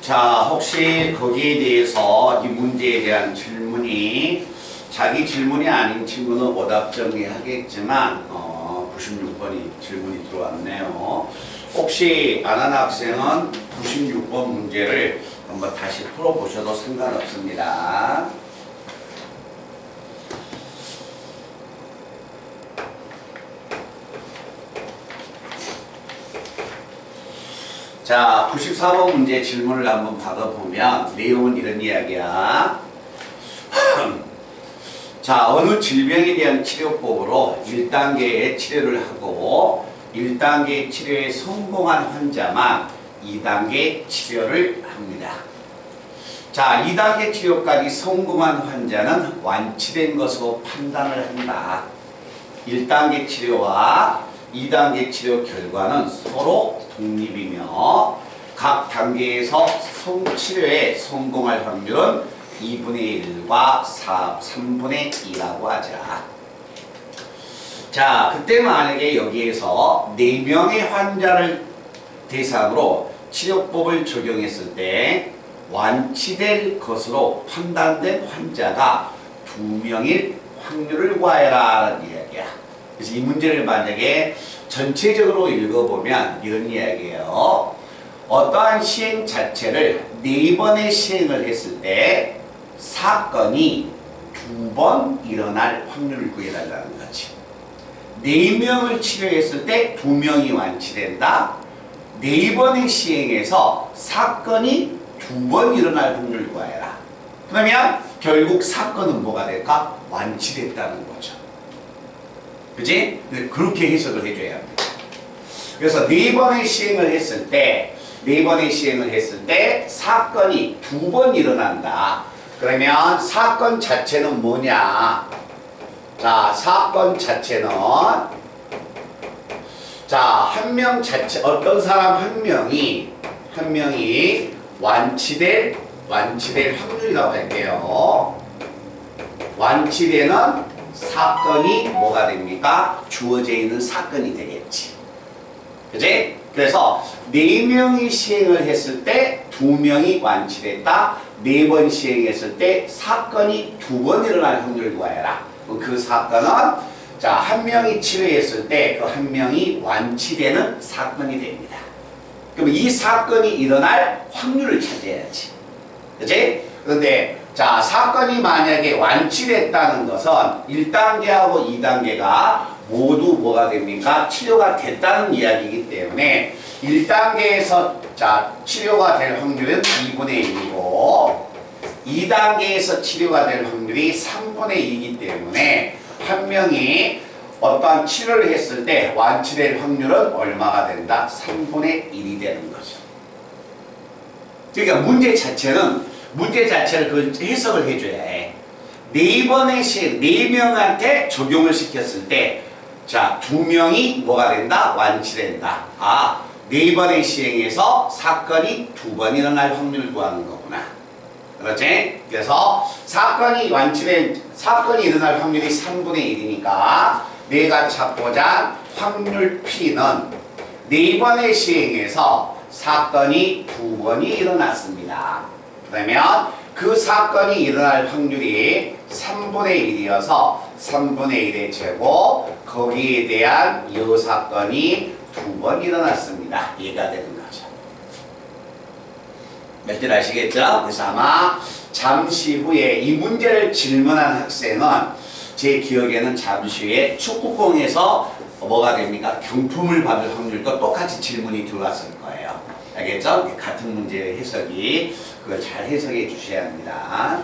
자, 혹시 거기에 대해서 이 문제에 대한 질문이 자기 질문이 아닌 친구는 오답 정리하겠지만 96번이 질문이 들어왔네요. 혹시 안 한 학생은 96번 문제를 한번 다시 풀어보셔도 상관없습니다. 자, 94번 문제 질문을 한번 받아보면 내용은 이런 이야기야. 자, 어느 질병에 대한 치료법으로 1단계의 치료를 하고 1단계 치료에 성공한 환자만 2단계 치료를 합니다. 자, 2단계 치료까지 성공한 환자는 완치된 것으로 판단을 한다. 1단계 치료와 2단계 치료 결과는 서로 독립이며 각 단계에서 치료에 성공할 확률은 2분의 1과 3분의 2라고 하자. 자, 그때 만약에 여기에서 4명의 환자를 대상으로 치료법을 적용했을 때 완치될 것으로 판단된 환자가 2명일 확률을 구하여라 라는 이야기야. 그래서 이 문제를 만약에 전체적으로 읽어보면 이런 이야기예요. 어떠한 시행 자체를 4번의 시행을 했을 때 사건이 2번 일어날 확률을 구해달라는 거지. 4명을 치료했을 때 2명이 완치된다. 4번의 시행에서 사건이 2번 일어날 확률을 구해라. 그러면 결국 사건은 뭐가 될까? 완치됐다는 거죠. 그지? 그렇게 해석을 해줘야 합니다. 그래서 4번의 시행을 했을 때, 4번의 시행을 했을 때 사건이 2번 일어난다. 그러면 사건 자체는 뭐냐? 자, 사건 자체는 자, 한 명 자체, 어떤 사람 한 명이 완치될 확률이라고 할게요. 완치되는 사건이 뭐가 됩니까? 주어져 있는 사건이 되겠지. 그지? 그래서 4명이 시행을 했을 때 2명이 완치됐다. 4번 시행했을 때 사건이 2번 일어날 확률을 구하여라. 그 사건은 자, 한 명이 치료했을 때 그 한 명이 완치되는 사건이 됩니다. 그럼 이 사건이 일어날 확률을 찾아야지. 그지? 그런데 자, 사건이 만약에 완치됐다는 것은 1단계하고 2단계가 모두 뭐가 됩니까? 치료가 됐다는 이야기이기 때문에 1단계에서 자, 치료가 될 확률은 2분의 1이고 2단계에서 치료가 될 확률이 3분의 2이기 때문에 한 명이 어떠한 치료를 했을 때 완치될 확률은 얼마가 된다? 3분의 1이 되는 거죠. 그러니까 문제 자체를 그 해석을 해줘야 해. 4명한테 적용을 시켰을 때, 자, 2명이 뭐가 된다? 완치된다. 아, 4번의 시행에서 사건이 2번 일어날 확률을 구하는 거구나. 그렇지? 그래서 사건이 일어날 확률이 3분의 1이니까 내가 찾고자 확률 P는 4번의 시행에서 사건이 2번이 일어났습니다. 그러면 그 사건이 일어날 확률이 3분의 1이어서 3분의 1의 제곱 거기에 대한 이 사건이 2번 일어났습니다. 이해가 되는 거죠. 몇 줄 아시겠죠? 그래서 아마 잠시 후에 이 문제를 질문한 학생은 제 기억에는 잠시 후에 축구공에서 뭐가 됩니까? 경품을 받을 확률도 똑같이 질문이 들어왔을 거예요. 알겠죠? 같은 문제의 해석이 그걸 잘 해석해 주셔야 합니다.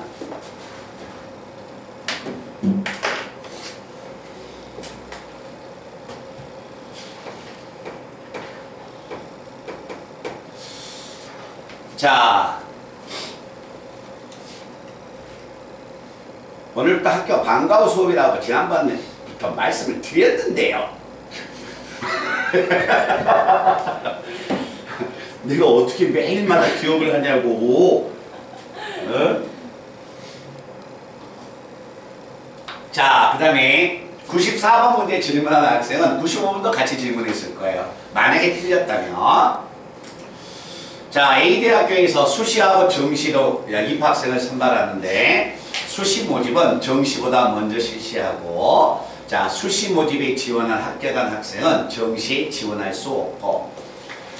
자, 오늘부터 학교 방과후 수업이라고 지난번부터 말씀을 드렸는데요. 내가 어떻게 매일마다 기억을 하냐고. 어? 자, 그 다음에 94번 문제 질문하는 학생은 95번도 같이 질문했을 거예요. 만약에 틀렸다면 자, A대학교에서 수시하고 정시로 입학생을 선발하는데 수시 모집은 정시보다 먼저 실시하고 자, 수시 모집에 지원한 합격한 학생은 정시에 지원할 수 없고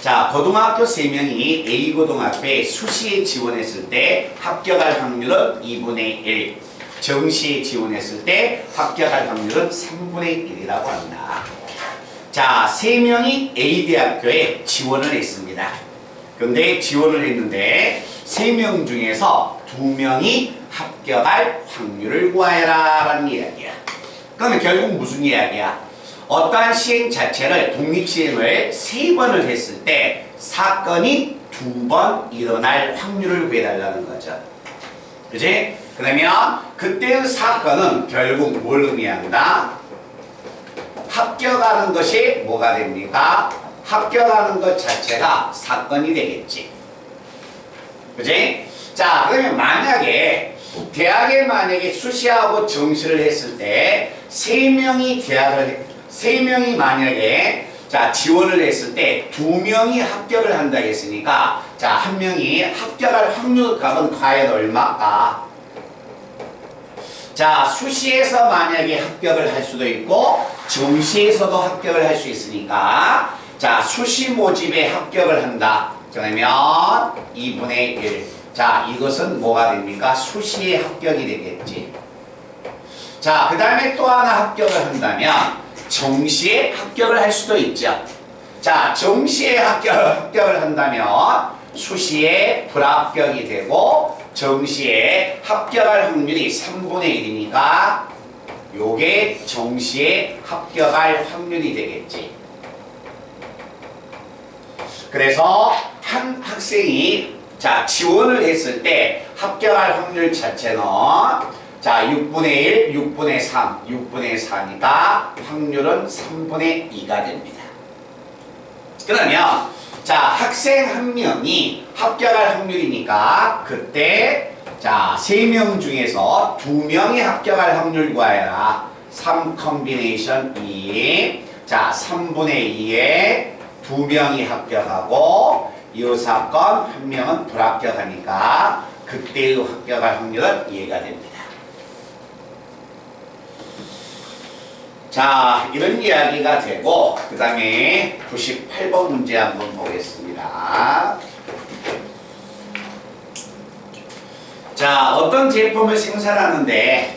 자, 고등학교 3명이 A고등학교에 수시에 지원했을 때 합격할 확률은 2분의 1 정시에 지원했을 때 합격할 확률은 3분의 1이라고 한다. 자, 3명이 A대학교에 지원을 했습니다. 근데 지원을 했는데 3명 중에서 2명이 합격할 확률을 구하여라 라는 이야기야. 그러면 결국 무슨 이야기야? 어떠한 시행 자체를 독립시행을 3번을 했을 때 사건이 2번 일어날 확률을 구해달라는 거죠. 그치? 그러면 그때의 사건은 결국 뭘 의미한다? 합격하는 것이 뭐가 됩니까? 합격하는 것 자체가 사건이 되겠지. 그치? 자, 그러면 만약에 대학에 만약에 수시하고 정시를 했을 때 3명이 만약에 자, 지원을 했을 때 2명이 합격을 한다 했으니까 자, 1명이 합격할 확률값은 과연 얼마일까? 자, 수시에서 만약에 합격을 할 수도 있고 정시에서도 합격을 할 수 있으니까 자, 수시 모집에 합격을 한다. 그러면 2분의 1. 자, 이것은 뭐가 됩니까? 수시에 합격이 되겠지. 자, 그 다음에 또 하나 합격을 한다면 정시에 합격을 할 수도 있죠. 자, 정시에 합격을 한다면 수시에 불합격이 되고 정시에 합격할 확률이 3분의 1이니까 요게 정시에 합격할 확률이 되겠지. 그래서 한 학생이 자, 지원을 했을 때 합격할 확률 자체는 자, 6분의 1, 6분의 3, 6분의 4니까 확률은 3분의 2가 됩니다. 그러면 자, 학생 1명이 합격할 확률이니까 그때 자, 3명 중에서 2명이 합격할 확률 구하여라. 3 컨비네이션 2. 자, 3분의 2에 2명이 합격하고 이 사건 1명은 불합격하니까 그때의 합격할 확률은 이해가 됩니다. 자, 이런 이야기가 되고 그 다음에 98번 문제 한번 보겠습니다. 자, 어떤 제품을 생산하는데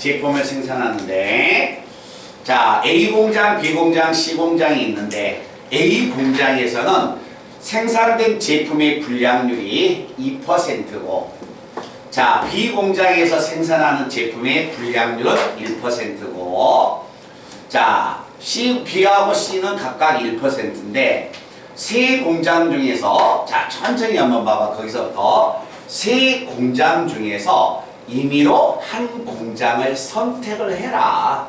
자, A 공장, B 공장, C 공장이 있는데 A 공장에서는 생산된 제품의 불량률이 2%고 자, B 공장에서 생산하는 제품의 불량률은 1%고 자, B하고 C는 각각 1%인데 세 공장 중에서 자, 천천히 한번 봐봐. 거기서부터 세 공장 중에서 임의로 한 공장을 선택을 해라.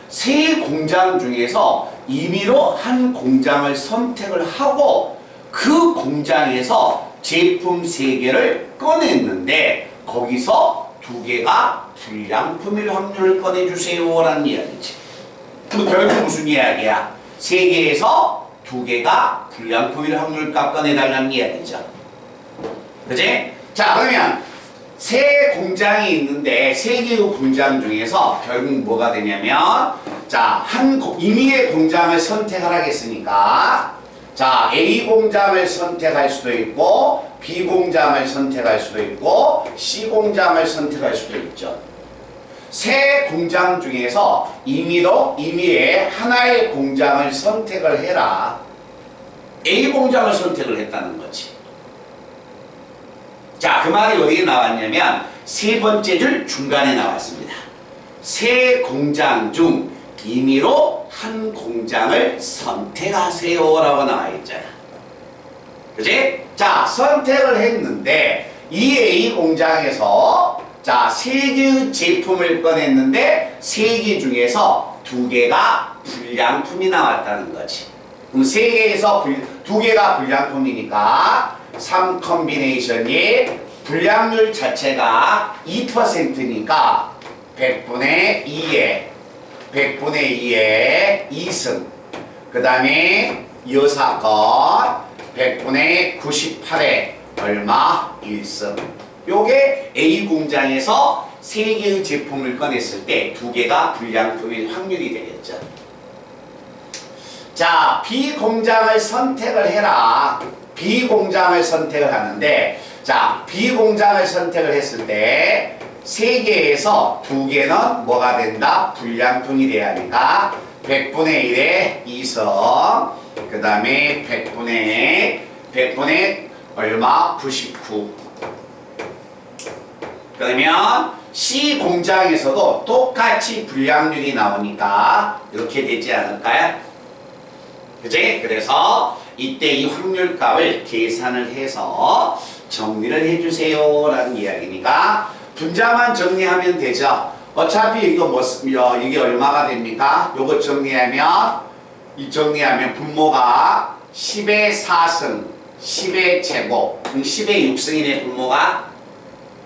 세 공장 중에서 임의로 한 공장을 선택을 하고 그 공장에서 제품 3개를 꺼냈는데 거기서 2개가 불량품일 확률을 꺼내주세요 라는 이야기지. 그럼 결국 무슨 이야기야? 3개에서 2개가 불량품일 확률값 꺼내달라는 이야기죠. 그치? 자, 그러면 세 공장이 있는데 3개의 공장 중에서 결국 뭐가 되냐면 자, 임의의 공장을 선택하라겠으니까 자, A 공장을 선택할 수도 있고 B 공장을 선택할 수도 있고 C 공장을 선택할 수도 있죠. 세 공장 중에서 임의의 하나의 공장을 선택을 해라. A 공장을 선택을 했다는 거지. 자, 그 말이 어디에 나왔냐면 세 번째 줄 중간에 나왔습니다. 세 공장 중 임의로 한 공장을 선택하세요 라고 나와 있잖아. 그치? 자, 선택을 했는데 이 A 공장에서 자, 3개의 제품을 꺼냈는데 3개 중에서 2개가 불량품이 나왔다는 거지. 그럼 3개에서 2개가 불량품이니까 3 컨비네이션이 불량률 자체가 2%니까 100분의 2에 2승. 그 다음에 이 사건 100분의 98에 얼마? 1승. 요게 A 공장에서 3개의 제품을 꺼냈을 때 2개가 불량품일 확률이 되겠죠. 자, B 공장을 선택을 해라. B 공장을 선택을 하는데, 자, B 공장을 선택을 했을 때 3개에서 2개는 뭐가 된다? 불량품이 돼야 하니까 100분의 1에 2성, 그 다음에 100분의 얼마? 99. 그러면 C 공장에서도 똑같이 불량률이 나오니까 이렇게 되지 않을까요? 그치? 그래서 이때 이 확률값을 계산을 해서 정리를 해주세요 라는 이야기니까 분자만 정리하면 되죠. 어차피 이거 이게 얼마가 됩니까? 요거 정리하면 분모가 10의 4승, 10의 제곱, 10의 6승이네 분모가.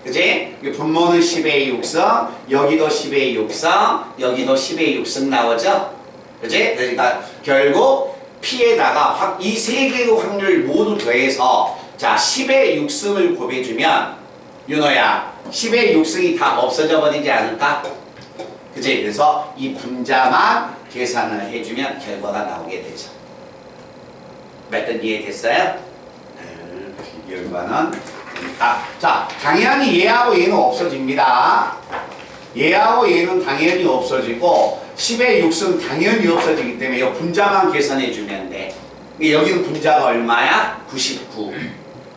그치? 분모는 10의 6승, 여기도 10의 6승, 여기도 10의 6승 나오죠? 그치? 그러니까 결국 P에다가 이 세 개의 확률 모두 더해서 자 10의 6승을 곱해주면 윤호야 10의 6승이 다 없어져 버리지 않을까? 그치? 그래서 이 분자만 계산을 해주면 결과가 나오게 되죠. 몇 이해됐어요? 결과는 자 당연히 얘하고 얘는 없어집니다. 얘하고 얘는 당연히 없어지고 10의 6승 당연히 없어지기 때문에 이 분자만 계산해 주면 돼. 여기는 분자가 얼마야? 99.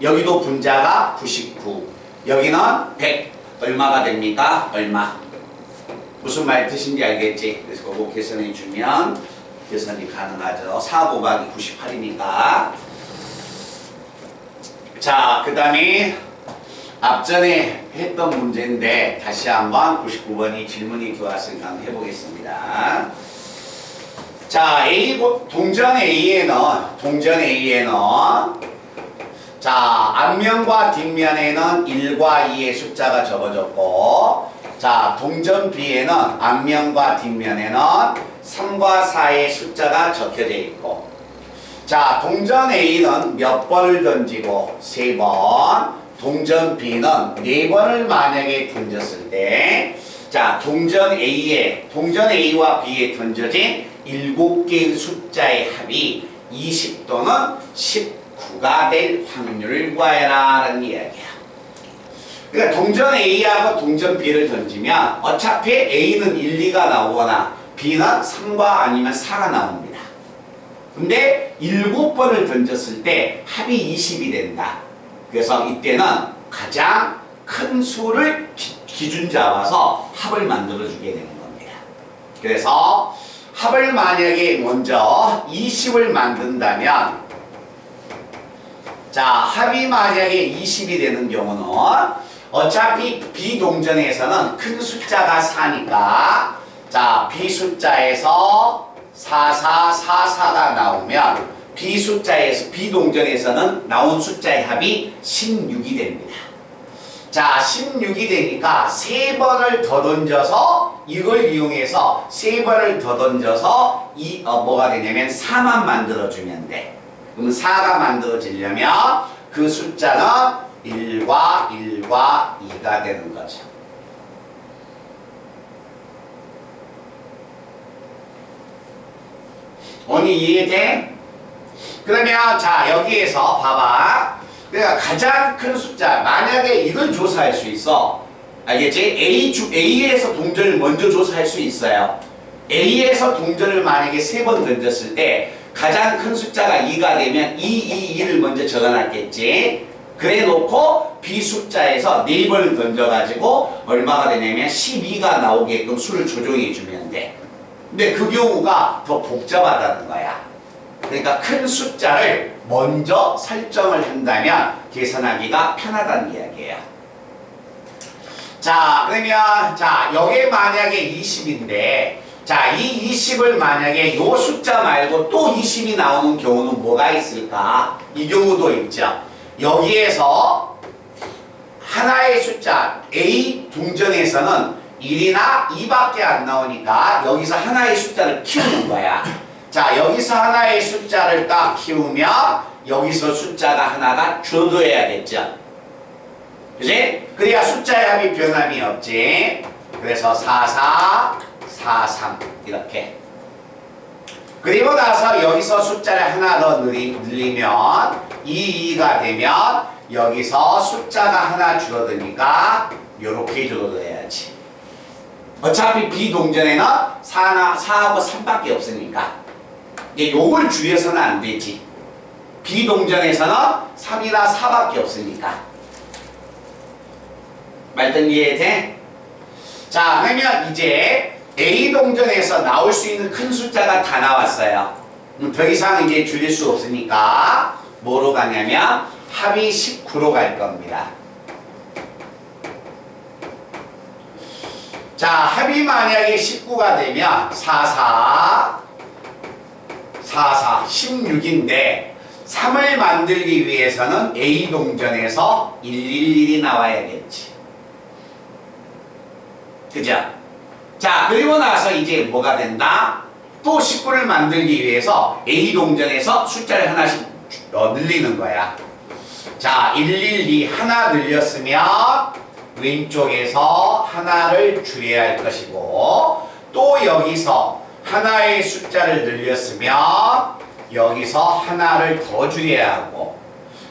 여기도 분자가 99. 여기는 100. 얼마가 됩니까? 얼마? 무슨 말 뜻인지 알겠지? 그래서 그거 계산해 주면 계산이 가능하죠. 4 곱하기 98이니까. 자, 그 다음에 앞전에 했던 문제인데 다시 한번 99번이 질문이 들어왔으니까 한번 해보겠습니다. 자, 동전 A에는 자, 앞면과 뒷면에는 1과 2의 숫자가 적어졌고, 자, 동전 B에는 앞면과 뒷면에는 3과 4의 숫자가 적혀져 있고, 자, 동전 A는 몇 번을 던지고 3번, 동전 B는 4번을 만약에 던졌을 때, 자, 동전 A와 B에 던져진 7개의 숫자의 합이 20 또는 19가 될 확률을 구하여라 라는 이야기야. 그러니까 동전 A하고 동전 B를 던지면 어차피 A는 1, 2가 나오거나 B는 3과 아니면 4가 나옵니다. 근데 7번을 던졌을 때 합이 20이 된다. 그래서 이때는 가장 큰 수를 기준 잡아서 합을 만들어주게 되는 겁니다. 그래서 합을 만약에 먼저 20을 만든다면, 자, 합이 만약에 20이 되는 경우는 어차피 B동전에서는 큰 숫자가 4니까, 자, B 숫자에서 4444가 나오면 B동전에서는 나온 숫자의 합이 16이 됩니다. 자, 16이 되니까 3번을 더 던져서 이걸 이용해서 3번을 더 던져서 뭐가 되냐면 4만 만들어주면 돼. 그럼 4가 만들어지려면 그 숫자는 1과 2가 되는 거죠. 언니 이해돼? 그러면 자 여기에서 봐봐. 그러니까 가장 큰 숫자 만약에 이걸 조사할 수 있어. 알겠지? A에서 동전을 먼저 조사할 수 있어요. A에서 동전을 만약에 3번 던졌을 때 가장 큰 숫자가 2가 되면 2를 먼저 적어놨겠지. 그래 놓고 B 숫자에서 4번을 던져가지고 얼마가 되냐면 12가 나오게끔 수를 조정해 주면 돼. 근데 그 경우가 더 복잡하다는 거야. 그러니까 큰 숫자를 먼저 설정을 한다면 계산하기가 편하다는 이야기예요. 자, 그러면 자 여기 만약에 20인데 자, 이 20을 만약에 요 숫자 말고 또 20이 나오는 경우는 뭐가 있을까? 이 경우도 있죠. 여기에서 하나의 숫자 A 동전에서는 1이나 2밖에 안 나오니까 여기서 하나의 숫자를 키우는 거야. 자, 여기서 하나의 숫자를 딱 키우면 여기서 숫자가 하나가 줄어들어야겠죠. 그지? 그래야 숫자의 합이 변함이 없지. 그래서 4, 4, 4, 3 이렇게. 그리고 나서 여기서 숫자를 하나 더 늘리면 2, 2가 되면 여기서 숫자가 하나 줄어드니까 이렇게 줄어들어야지. 어차피 비동전에는 4하고 3밖에 없으니까 요걸 주의해서는 안 되지. 비동전에서는 3이나 4밖에 없으니까. 말든 이해돼? 자, 그러면 이제 A동전에서 나올 수 있는 큰 숫자가 다 나왔어요. 더 이상 이제 줄일 수 없으니까 뭐로 가냐면 합이 19로 갈 겁니다. 자, 합이 만약에 19가 되면 4, 4, 4, 4, 16인데 3을 만들기 위해서는 A동전에서 111이 나와야겠지. 그죠? 자, 그리고 나서 이제 뭐가 된다? 또 19를 만들기 위해서 A동전에서 숫자를 하나씩 늘리는 거야. 자, 112 하나 늘렸으면 왼쪽에서 하나를 줄여야 할 것이고, 또 여기서 하나의 숫자를 늘렸으면 여기서 하나를 더 줄여야 하고,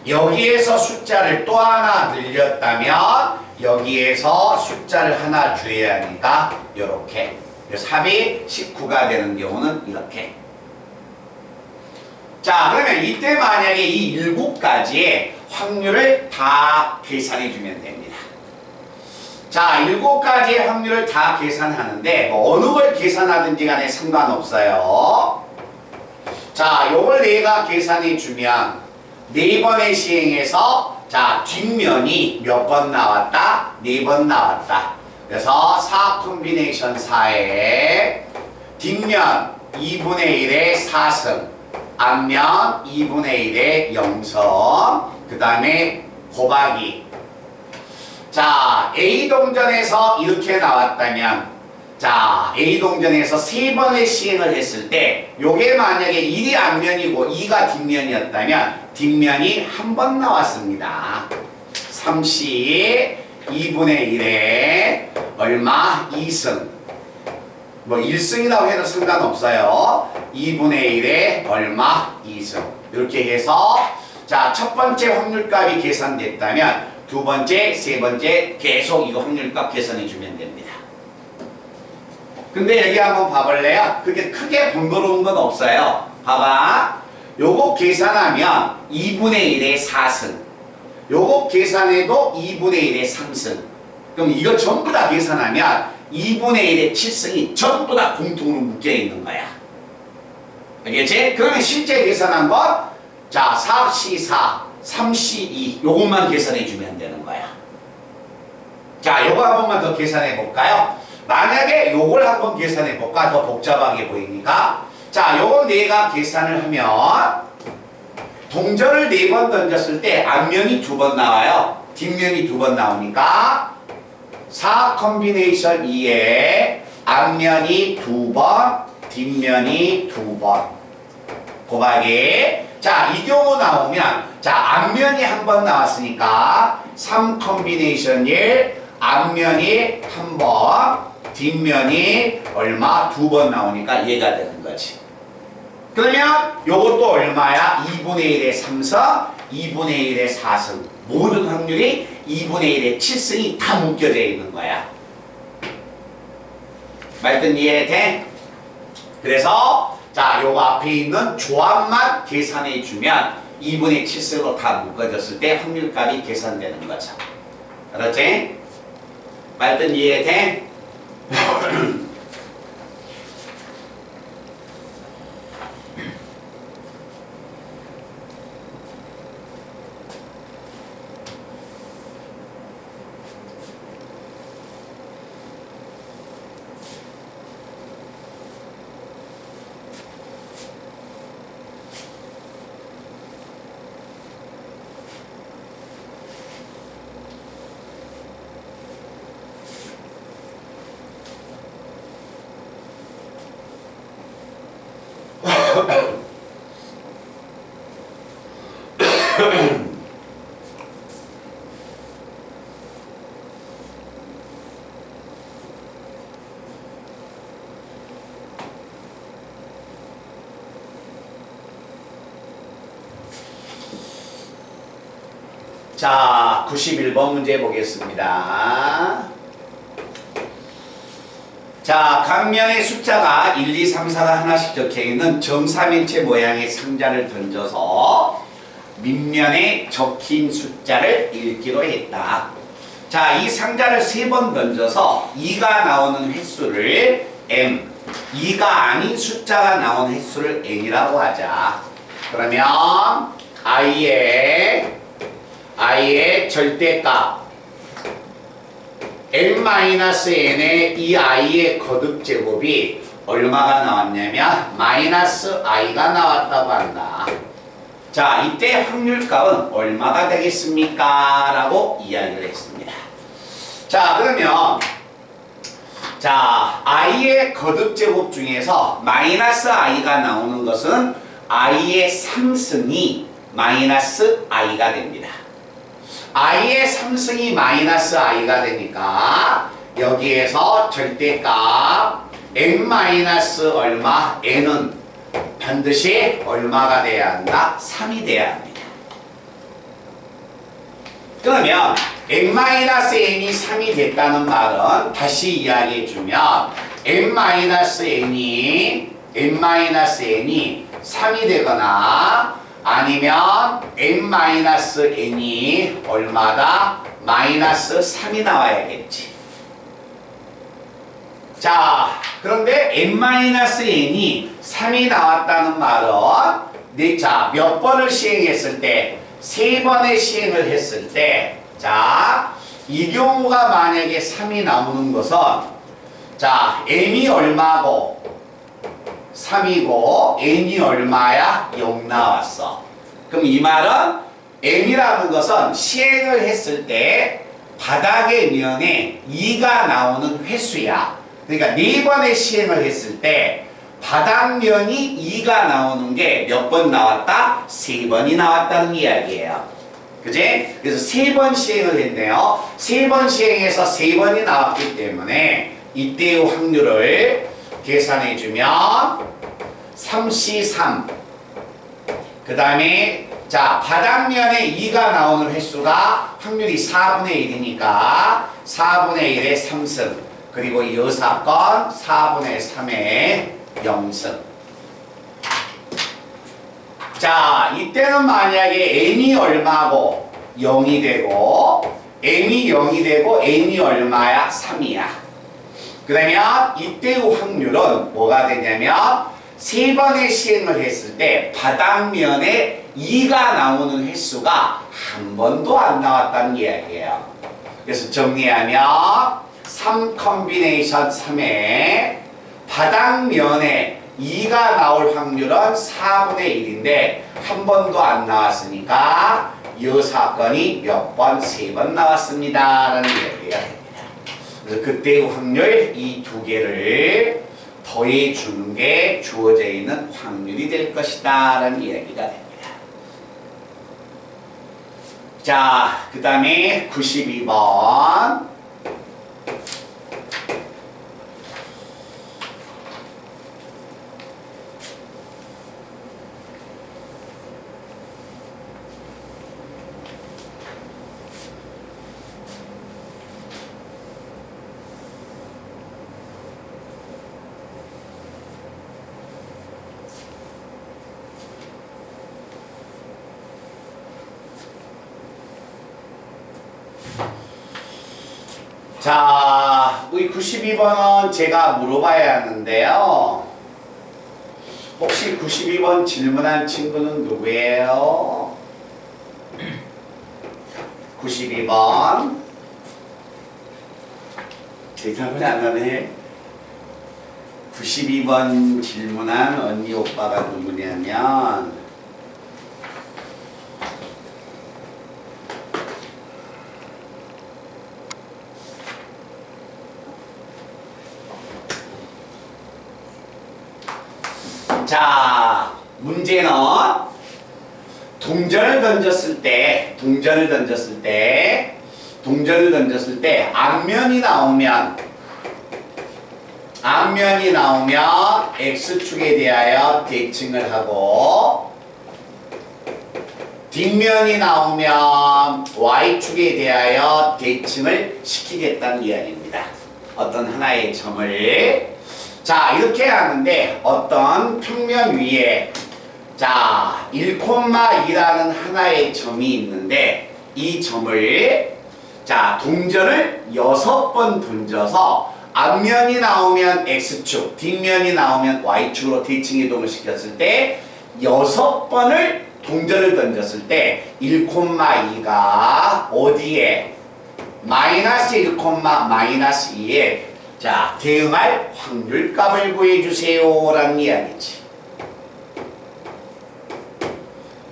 여기에서 숫자를 또 하나 늘렸다면 여기에서 숫자를 하나 줄여야 하니까 이렇게. 그래서 합이 19가 되는 경우는 이렇게. 자, 그러면 이때 만약에 이 7가지의 확률을 다 계산해 주면 됩니다. 자, 7가지의 확률을 다 계산하는데 뭐 어느 걸 계산하든지 간에 상관없어요. 자, 요걸 내가 계산해 주면 4번의 시행에서 자, 뒷면이 몇 번 나왔다? 4번 나왔다. 그래서 4 콤비네이션 4에 뒷면 2분의 1의 4승, 앞면 2분의 1의 0승, 그 다음에 곱하기. 자, A동전에서 이렇게 나왔다면, 자, A동전에서 3번의 시행을 했을 때 요게 만약에 1이 앞면이고 2가 뒷면이었다면 뒷면이 한 번 나왔습니다. 30 2분의 1에 얼마? 2승. 뭐 1승이라고 해도 상관없어요. 2분의 1에 얼마? 2승. 이렇게 해서 자, 첫 번째 확률값이 계산됐다면 두 번째, 세 번째 계속 이거 확률값 계산해 주면 됩니다. 근데 여기 한번 봐볼래요? 그게 크게 번거로운 건 없어요. 봐봐. 요거 계산하면 2분의 1의 4승. 요거 계산해도 2분의 1의 3승. 그럼 이거 전부 다 계산하면 2분의 1의 7승이 전부 다 공통으로 묶여 있는 거야. 알겠지? 그러면 실제 계산한 건 자, 4C 4, 3C 2 요것만 계산해 주면 되는 거야. 자, 요거 한 번만 더 계산해 볼까요? 만약에 요걸 한번 계산해 볼까? 더 복잡하게 보이니까. 자, 요건 내가 계산을 하면 동전을 4번 던졌을 때 앞면이 2번 나와요. 뒷면이 2번 나오니까 4 콤비네이션 2에 앞면이 2번, 뒷면이 2번. 곱하기. 자, 이 경우 나오면 자, 앞면이 한 번 나왔으니까 3 콤비네이션 1, 앞면이 1번, 뒷면이 얼마? 2번 나오니까 얘가 되는 거지. 그러면 요것도 얼마야? 2분의 1의 3승, 2분의 1의 4승. 모든 확률이 2분의 1의 7승이 다 묶여져 있는 거야. 말든 이해돼? 그래서 자, 요거 앞에 있는 조합만 계산해 주면 2분의 7승으로 다 묶어졌을 때 확률값이 계산되는 거죠. 알았지? 말든 이해돼? 자, 91번 문제 보겠습니다. 자, 각 면의 숫자가 1, 2, 3, 4가 하나씩 적혀있는 정사면체 모양의 상자를 던져서 밑면에 적힌 숫자를 읽기로 했다. 자, 이 상자를 3번 던져서 2가 나오는 횟수를 m, 2가 아닌 숫자가 나오는 횟수를 n이라고 하자. 그러면 i의 절대값 n-n의 이 i의 거듭제곱이 얼마가 나왔냐면 -i가 나왔다고 한다. 자, 이때 확률값은 얼마가 되겠습니까? 라고 이야기를 했습니다. 자, 그러면 자, i의 거듭제곱 중에서 -i가 나오는 것은 i의 3승이 -i가 됩니다. i의 3승이 -i가 되니까 여기에서 절대값 n-얼마, n은 반드시 얼마가 돼야 한다? 3이 돼야 합니다. 그러면 n-n이 3이 됐다는 말은 다시 이야기해주면 n-n이 3이 되거나 아니면 n-n이 얼마다? -3이 나와야겠지. 자, 그런데 n-n이 3이 나왔다는 말은 자, 몇 번을 시행했을 때? 3번의 시행을 했을 때, 자, 이 경우가 만약에 3이 나오는 것은 자, n이 얼마고 3이고 n이 얼마야? 0 나왔어. 그럼 이 말은 n이라는 것은 시행을 했을 때 바닥의 면에 2가 나오는 횟수야. 그러니까 4번의 시행을 했을 때 바닥면이 2가 나오는 게 몇 번 나왔다? 3번이 나왔다는 이야기예요. 그지? 그래서 3번 시행을 했네요. 3번 시행해서 3번이 나왔기 때문에 이때의 확률을 계산해주면 3C3 그 다음에 자, 바닥면에 2가 나오는 횟수가 확률이 4분의 1이니까 4분의 1의 3승 그리고 이 사건 4분의 3의 0승. 자, 이때는 만약에 n이 얼마고 0이 되고 n이 0이 되고 n이 얼마야? 3이야. 그러면 이때의 확률은 뭐가 되냐면 3번의 시행을 했을 때 바닥면에 2가 나오는 횟수가 한 번도 안 나왔다는 이야기예요. 그래서 정리하면 3 컨비네이션 3에 바닥면에 2가 나올 확률은 4분의 1인데 한 번도 안 나왔으니까 이 사건이 몇 번? 3번 나왔습니다 라는 이야기가 됩니다. 그래서 그때의 확률 이 두 개를 더해 주는 게 주어져 있는 확률이 될 것이다 라는 이야기가 됩니다. 자, 그 다음에 92번 자, 우리 92번은 제가 물어봐야 하는데요. 혹시 92번 질문한 친구는 누구예요? 92번 대답을 안 하네. 92번 질문한 언니 오빠가 누구냐면 자, 문제는 동전을 던졌을 때 앞면이 나오면 X축에 대하여 대칭을 하고 뒷면이 나오면 y축에 대하여 대칭을 시키겠다는 이야기입니다. 어떤 하나의 점을 자 이렇게 하는데 어떤 평면 위에 자 1,2라는 하나의 점이 있는데 이 점을 자 동전을 6번 던져서 앞면이 나오면 x축, 뒷면이 나오면 y축으로 대칭 이동을 시켰을 때 6번을 동전을 던졌을 때 1,2가 어디에 마이너스 1, 마이너스 2에 자 대응할 확률값을 구해주세요 라는 이야기지.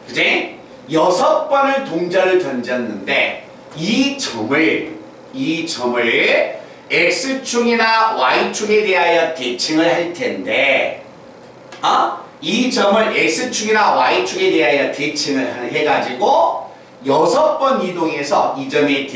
그지? 6번을 동전을 던졌는데 이 점을 x축이나 y축에 대하여 대칭을 할 텐데 이 점을 x축이나 y축에 대하여 대칭을 해가지고 6번 이동해서 이 점에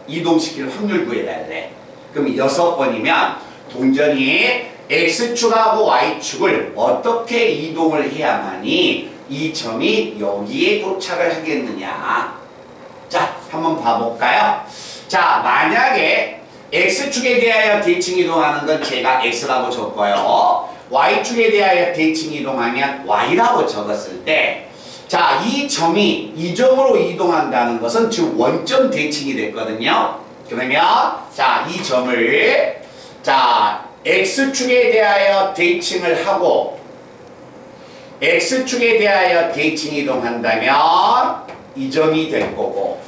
이동시킬 확률 구해달래. 그럼 6번이면 동전이 x축하고 y축을 어떻게 이동을 해야만이 이 점이 여기에 도착을 하겠느냐. 자, 한번 봐볼까요? 자, 만약에 x축에 대하여 대칭 이동하는 건 제가 x라고 적고요. y축에 대하여 대칭 이동하면 y라고 적었을 때 자, 이 점이 이 점으로 이동한다는 것은 지금 원점 대칭이 됐거든요. 그러면 자, 이 점을 자, x축에 대하여 대칭을 하고 x축에 대하여 대칭 이동한다면 이 점이 될 거고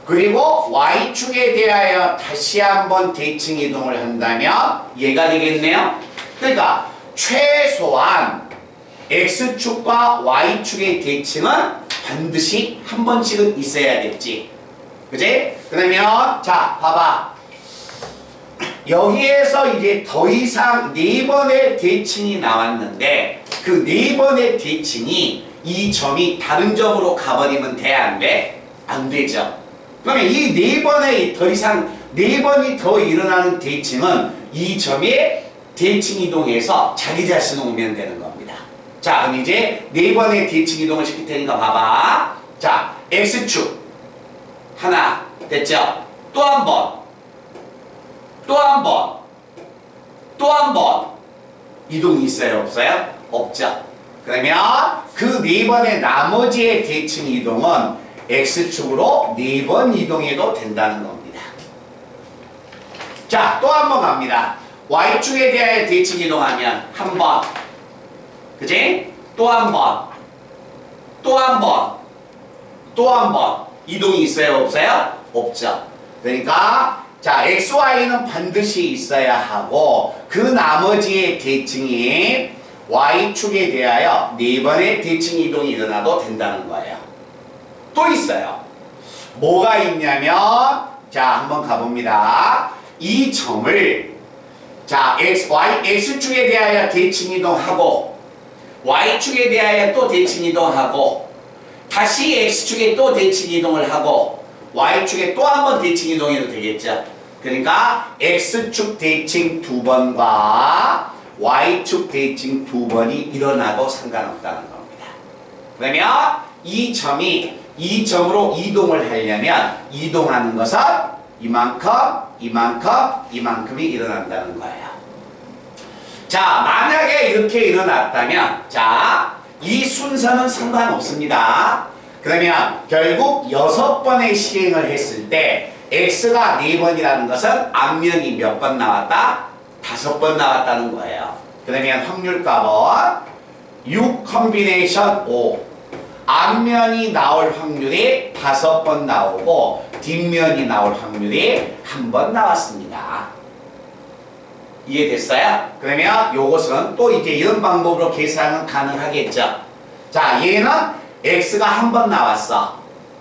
그리고 y축에 대하여 다시 한번 대칭 이동을 한다면 얘가 되겠네요. 그러니까 최소한 x축과 y축의 대칭은 반드시 한 번씩은 있어야겠지. 그지? 그러면 자 봐봐. 여기에서 이제 더 이상 4번의 대칭이 나왔는데 그 4번의 대칭이 이 점이 다른 점으로 가버리면 돼? 안 돼? 안 되죠. 그러면 이 4번의 더 이상 4번이 더 일어나는 대칭은 이 점에 대칭 이동해서 자기 자신을 오면 되는 겁니다. 자, 그럼 이제 4번의 대칭 이동을 시킬 테니까 봐봐. 자, x축 하나 됐죠? 또 한 번, 또 한 번, 또 한 번 이동이 있어요? 없어요? 없죠. 그러면 그 4번의 나머지의 대칭 이동은 x축으로 4번 이동해도 된다는 겁니다. 자, 또 한 번 갑니다. y축에 대하여 대칭 이동하면 한 번, 그지? 또 한 번, 또 한 번, 또 한 번 이동이 있어요? 없어요? 없죠. 그러니까 자, xy는 반드시 있어야 하고 그 나머지의 대칭이 y축에 대하여 4번의 대칭 이동이 일어나도 된다는 거예요. 또 있어요. 뭐가 있냐면 자, 한번 가봅니다. 이 점을 자, x축에 대하여 대칭 이동하고 y축에 대하여 또 대칭 이동하고 다시 x축에 또 대칭 이동을 하고 y축에 또 한 번 대칭 이동해도 되겠죠. 그러니까 x축 대칭 2번과 y축 대칭 2번이 일어나도 상관없다는 겁니다. 그러면 이 점이 이 점으로 이동을 하려면 이동하는 것은 이만큼, 이만큼, 이만큼이 일어난다는 거예요. 자, 만약에 이렇게 일어났다면 자, 이 순서는 상관없습니다. 그러면 결국 6번의 시행을 했을 때 x가 4번이라는 것은 앞면이 몇 번 나왔다? 5번 나왔다는 거예요. 그러면 확률값은 6 컴비네이션 5 앞면이 나올 확률이 5번 나오고 뒷면이 나올 확률이 1번 나왔습니다. 이해됐어요? 그러면 요것은 또 이제 이런 방법으로 계산은 가능하겠죠. 자, 얘는 x가 한 번 나왔어.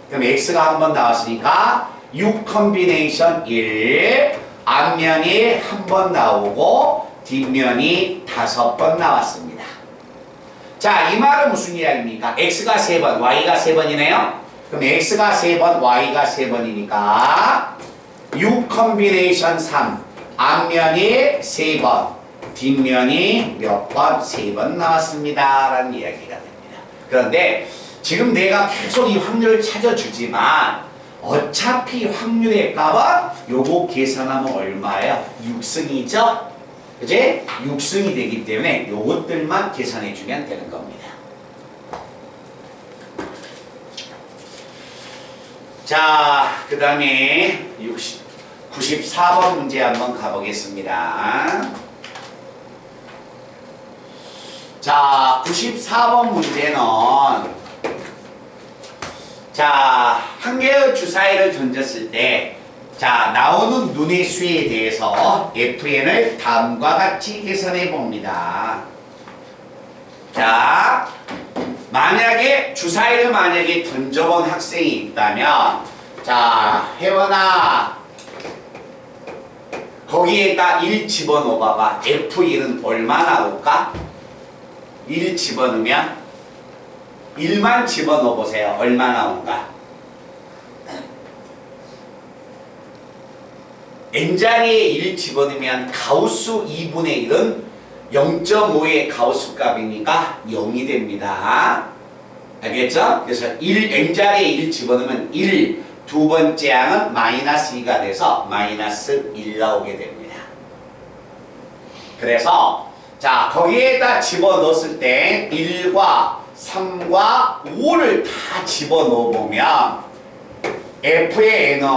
그럼 x가 한 번 나왔으니까 6 컴비네이션 1 앞면이 한 번 나오고 뒷면이 5번 나왔습니다. 자, 이 말은 무슨 이야기입니까? x가 3번, y가 3번이네요. 그럼 x가 3번, y가 3번이니까 6 컴비네이션 3 앞면이 3번, 뒷면이 몇 번? 3번 나왔습니다 라는 이야기가 됩니다. 그런데 지금 내가 계속 이 확률을 찾아주지만 어차피 확률의 값은 요거 계산하면 얼마예요? 6승이죠? 그지? 6승이 되기 때문에 요것들만 계산해 주면 되는 겁니다. 자, 그 다음에 94번 문제 한번 가보겠습니다. 자, 94번 문제는 자, 한 개의 주사위를 던졌을 때 자, 나오는 눈의 수에 대해서 FN을 다음과 같이 계산해 봅니다. 자, 만약에 주사위를 만약에 던져본 학생이 있다면 자, 혜원아 거기에다 1 집어넣어봐봐. F1은 얼마 나올까? 1 집어넣으면 1만 집어넣어보세요. 얼마 나온가? n자리에 1 집어넣으면 가우스 2분의 1은 0.5의 가우스 값이니까 0이 됩니다. 알겠죠? 그래서 n자리에 1 집어넣으면 1, 두 번째 항은 마이너스 2가 돼서 마이너스 1 나오게 됩니다. 그래서 자, 거기에다 집어넣었을 때 1과 3과 5를 다 집어넣어보면 F의 N은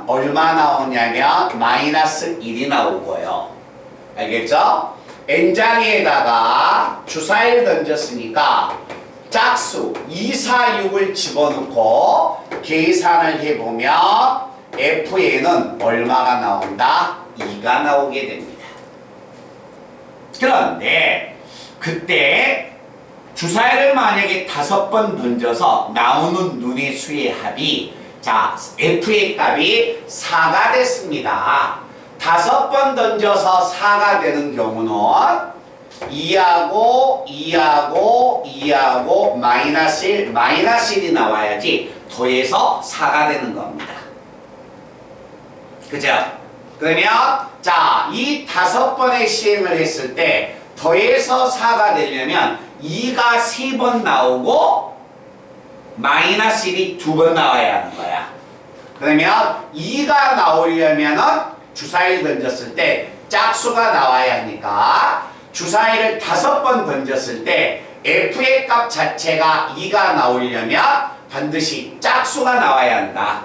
얼마 나오냐면 마이너스 1이 나오고요. 알겠죠? N장에다가 주사위를 던졌으니까 짝수 2, 4, 6을 집어넣고 계산을 해보면 F의 N은 얼마가 나온다? 2가 나오게 됩니다. 그런데 그때 주사위를 만약에 5번 던져서 나오는 눈의 수의 합이 자, F의 값이 4가 됐습니다. 5번 던져서 4가 되는 경우는 2하고 2하고 2하고 마이너스 1, 마이너스 1이 나와야지 더해서 4가 되는 겁니다. 그죠? 그러면 자, 이 5번의 시행을 했을 때 더해서 4가 되려면 2가 3번 나오고 마이너스 1이 2번 나와야 하는 거야. 그러면 2가 나오려면은 주사위를 던졌을 때 짝수가 나와야 하니까 주사위를 5번 던졌을 때 F의 값 자체가 2가 나오려면 반드시 짝수가 나와야 한다.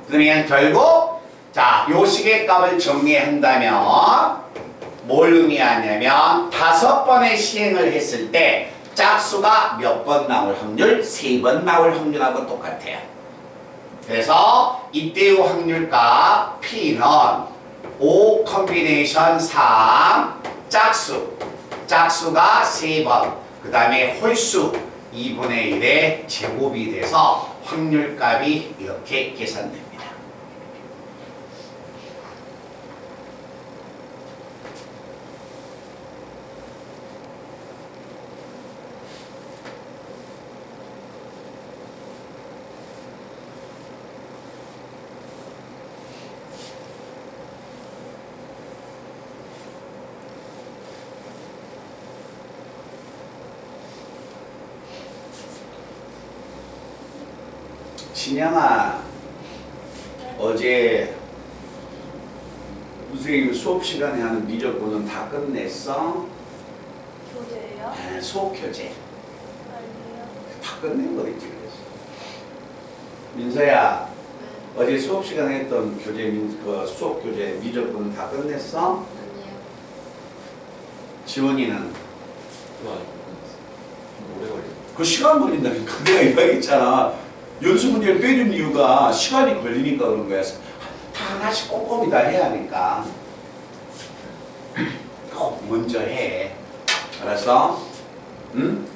그러면 결국 자, 요 식의 값을 정리한다면 뭘 의미하냐면 5번의 시행을 했을 때 짝수가 몇 번 나올 확률? 3번 나올 확률하고 똑같아요. 그래서 이때의 확률값 P는 5 컴비네이션 3 짝수가 3번 그 다음에 홀수 2분의 1의 제곱이 돼서 확률값이 이렇게 계산됩니다. 신영아, 어제 선생님 수업 시간에 하는 미적분은 다 끝냈어? 교재예요? 네, 수업 교재 아니요. 다 끝낸 거겠지 그래서. 민서야, 어제 수업 시간에 했던 교재 그 수업 교재 미적분은 다 끝냈어? 아니요. 지원이는 오래 걸려. 그 시간 걸린다니까. 내가 이야기했잖아. 연수 문제를 빼준 이유가 시간이 걸리니까 그런 거야. 다 하나씩 꼼꼼히 다 해야 하니까. 꼭 먼저 해. 알았어? 응?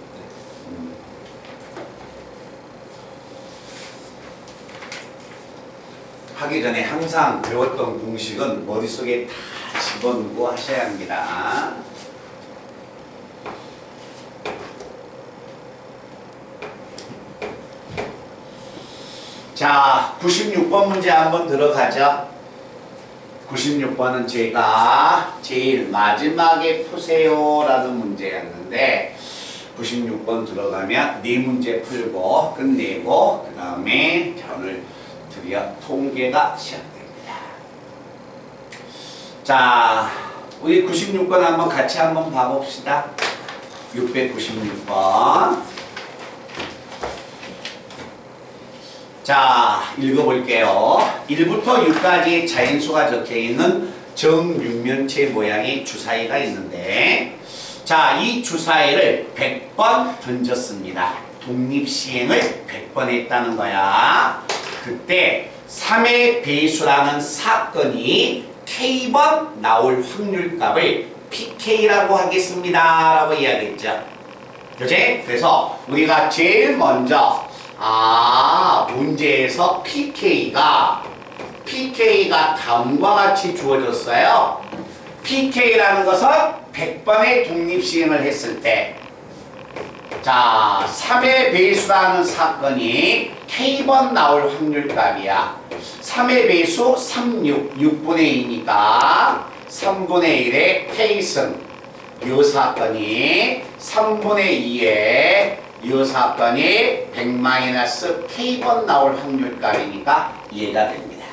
하기 전에 항상 배웠던 공식은 머릿속에 다 집어넣고 하셔야 합니다. 자, 96번 문제 한번 들어가죠. 96번은 제가 제일 마지막에 푸세요 라는 문제였는데 96번 들어가면 네 문제 풀고 끝내고 그 다음에 오늘 드디어 통계가 시작됩니다. 자, 우리 96번 한번 같이 한번 봐봅시다. 696번. 자, 읽어볼게요. 1부터 6까지 자연수가 적혀있는 정육면체 모양의 주사위가 있는데, 자, 이 주사위를 100번 던졌습니다. 독립시행을 100번 했다는 거야. 그때 3의 배수라는 사건이 K번 나올 확률값을 PK라고 하겠습니다 라고 이야기했죠. 그치? 그래서 우리가 제일 먼저 문제에서 PK가 다음과 같이 주어졌어요. PK라는 것은 100번의 독립시행을 했을 때, 자, 3의 배수라는 사건이 K번 나올 확률값이야. 3의 배수 6분의 2니까 3분의 1의 K승. 이 사건이 3분의 2의 이 사건이 100-K번 나올 확률값이니까 이해가 됩니다.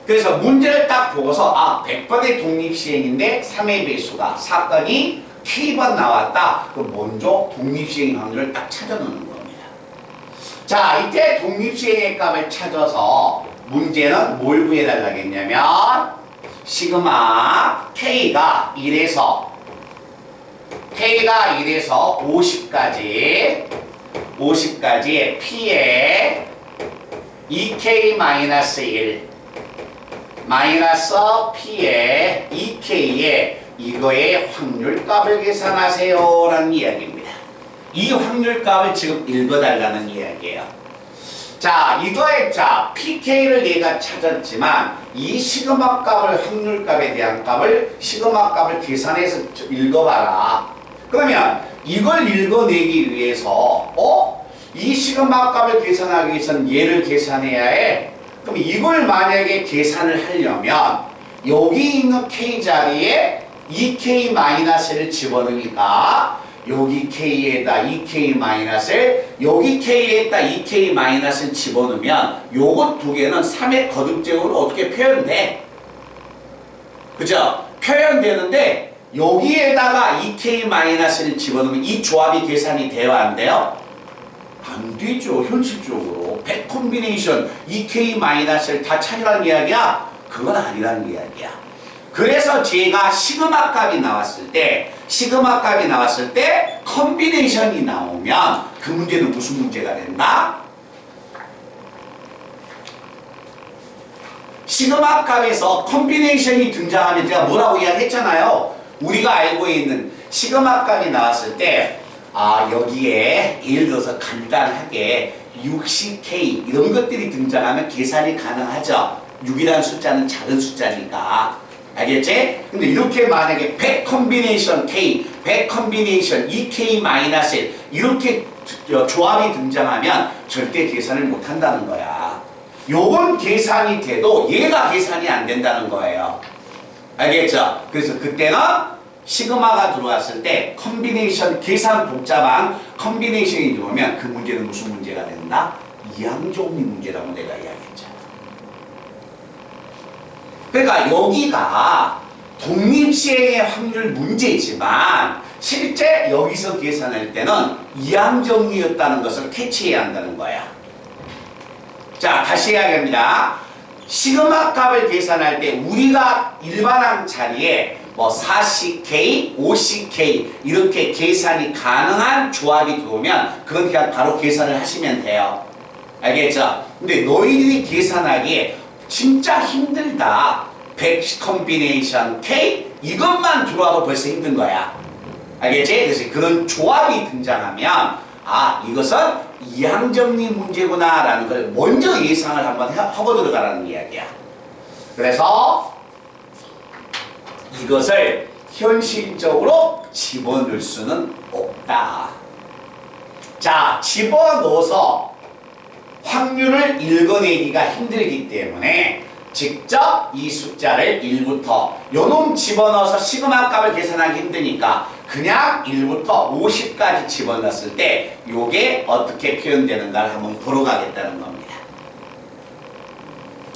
그래서 문제를 딱 보고서 100번의 독립시행인데 3의 배수가 사건이 K번 나왔다. 그럼 먼저 독립시행 확률을 딱 찾아놓는 겁니다. 자, 이때 독립시행의 값을 찾아서 문제는 뭘 구해달라고 했냐면 시그마 K가 1에서 50까지의 P에 2K-1 마이너스 P에 2K에 이거의 확률값을 계산하세요 라는 이야기입니다. 이 확률값을 지금 읽어달라는 이야기예요. 자, 이거의 PK를 내가 찾았지만 이 시그마 값을 확률값에 대한 값을 시그마 값을 계산해서 읽어봐라. 그러면 이걸 읽어내기 위해서 이 시그마 값을 계산하기 위해서는 얘를 계산해야 해. 그럼 이걸 만약에 계산을 하려면 여기 있는 K 자리에 2K-를 집어넣으니까 여기 K에다 2K-를 여기 K에다 2K-을 집어넣으면 요것 두 개는 3의 거듭제곱으로 어떻게 표현돼? 그죠? 표현되는데 여기에다가 2K-를 집어넣으면 이 조합이 계산이 돼요? 안 돼요? 안 되죠. 현실적으로 100 콤비네이션 2K-를 다 찾으라는 이야기야? 그건 아니라는 이야기야. 그래서 제가 시그마 값이 나왔을 때 컴비네이션이 나오면 그 문제는 무슨 문제가 된다? 시그마 값에서 컴비네이션이 등장하면 제가 뭐라고 이야기했잖아요. 우리가 알고 있는 시그마 값이 나왔을 때 여기에 예를 들어서 간단하게 60K 이런 것들이 등장하면 계산이 가능하죠. 6이라는 숫자는 작은 숫자니까. 알겠지? 근데 이렇게 만약에 100 콤비네이션 K, 100 콤비네이션 2K-1 이렇게 조합이 등장하면 절대 계산을 못 한다는 거야. 요건 계산이 돼도 얘가 계산이 안 된다는 거예요. 알겠죠? 그래서 그때는 시그마가 들어왔을 때 컴비네이션, 계산 복잡한 컴비네이션이 들어오면 그 문제는 무슨 문제가 된다? 이항정리 문제라고 내가 이야기했잖아. 그러니까 여기가 독립시행의 확률 문제지만 실제 여기서 계산할 때는 이항정리였다는 것을 캐치해야 한다는 거야. 자, 다시 이야기합니다. 시그마 값을 계산할 때 우리가 일반항 자리에 40K, 50K 이렇게 계산이 가능한 조합이 들어오면 그건 그냥 바로 계산을 하시면 돼요. 알겠죠? 근데 너희들이 계산하기에 진짜 힘들다. 100 콤비네이션 K 이것만 들어와도 벌써 힘든 거야. 알겠지? 그래서 그런 조합이 등장하면 이것은 이항정리 문제구나 라는 걸 먼저 예상을 한번 하고 들어가라는 이야기야. 그래서 이것을 현실적으로 집어넣을 수는 없다. 자, 집어넣어서 확률을 읽어내기가 힘들기 때문에 직접 이 숫자를 1부터 요놈 집어넣어서 시그마 값을 계산하기 힘드니까 그냥 1부터 50까지 집어넣었을 때 요게 어떻게 표현되는가를 한번 보러 가겠다는 겁니다.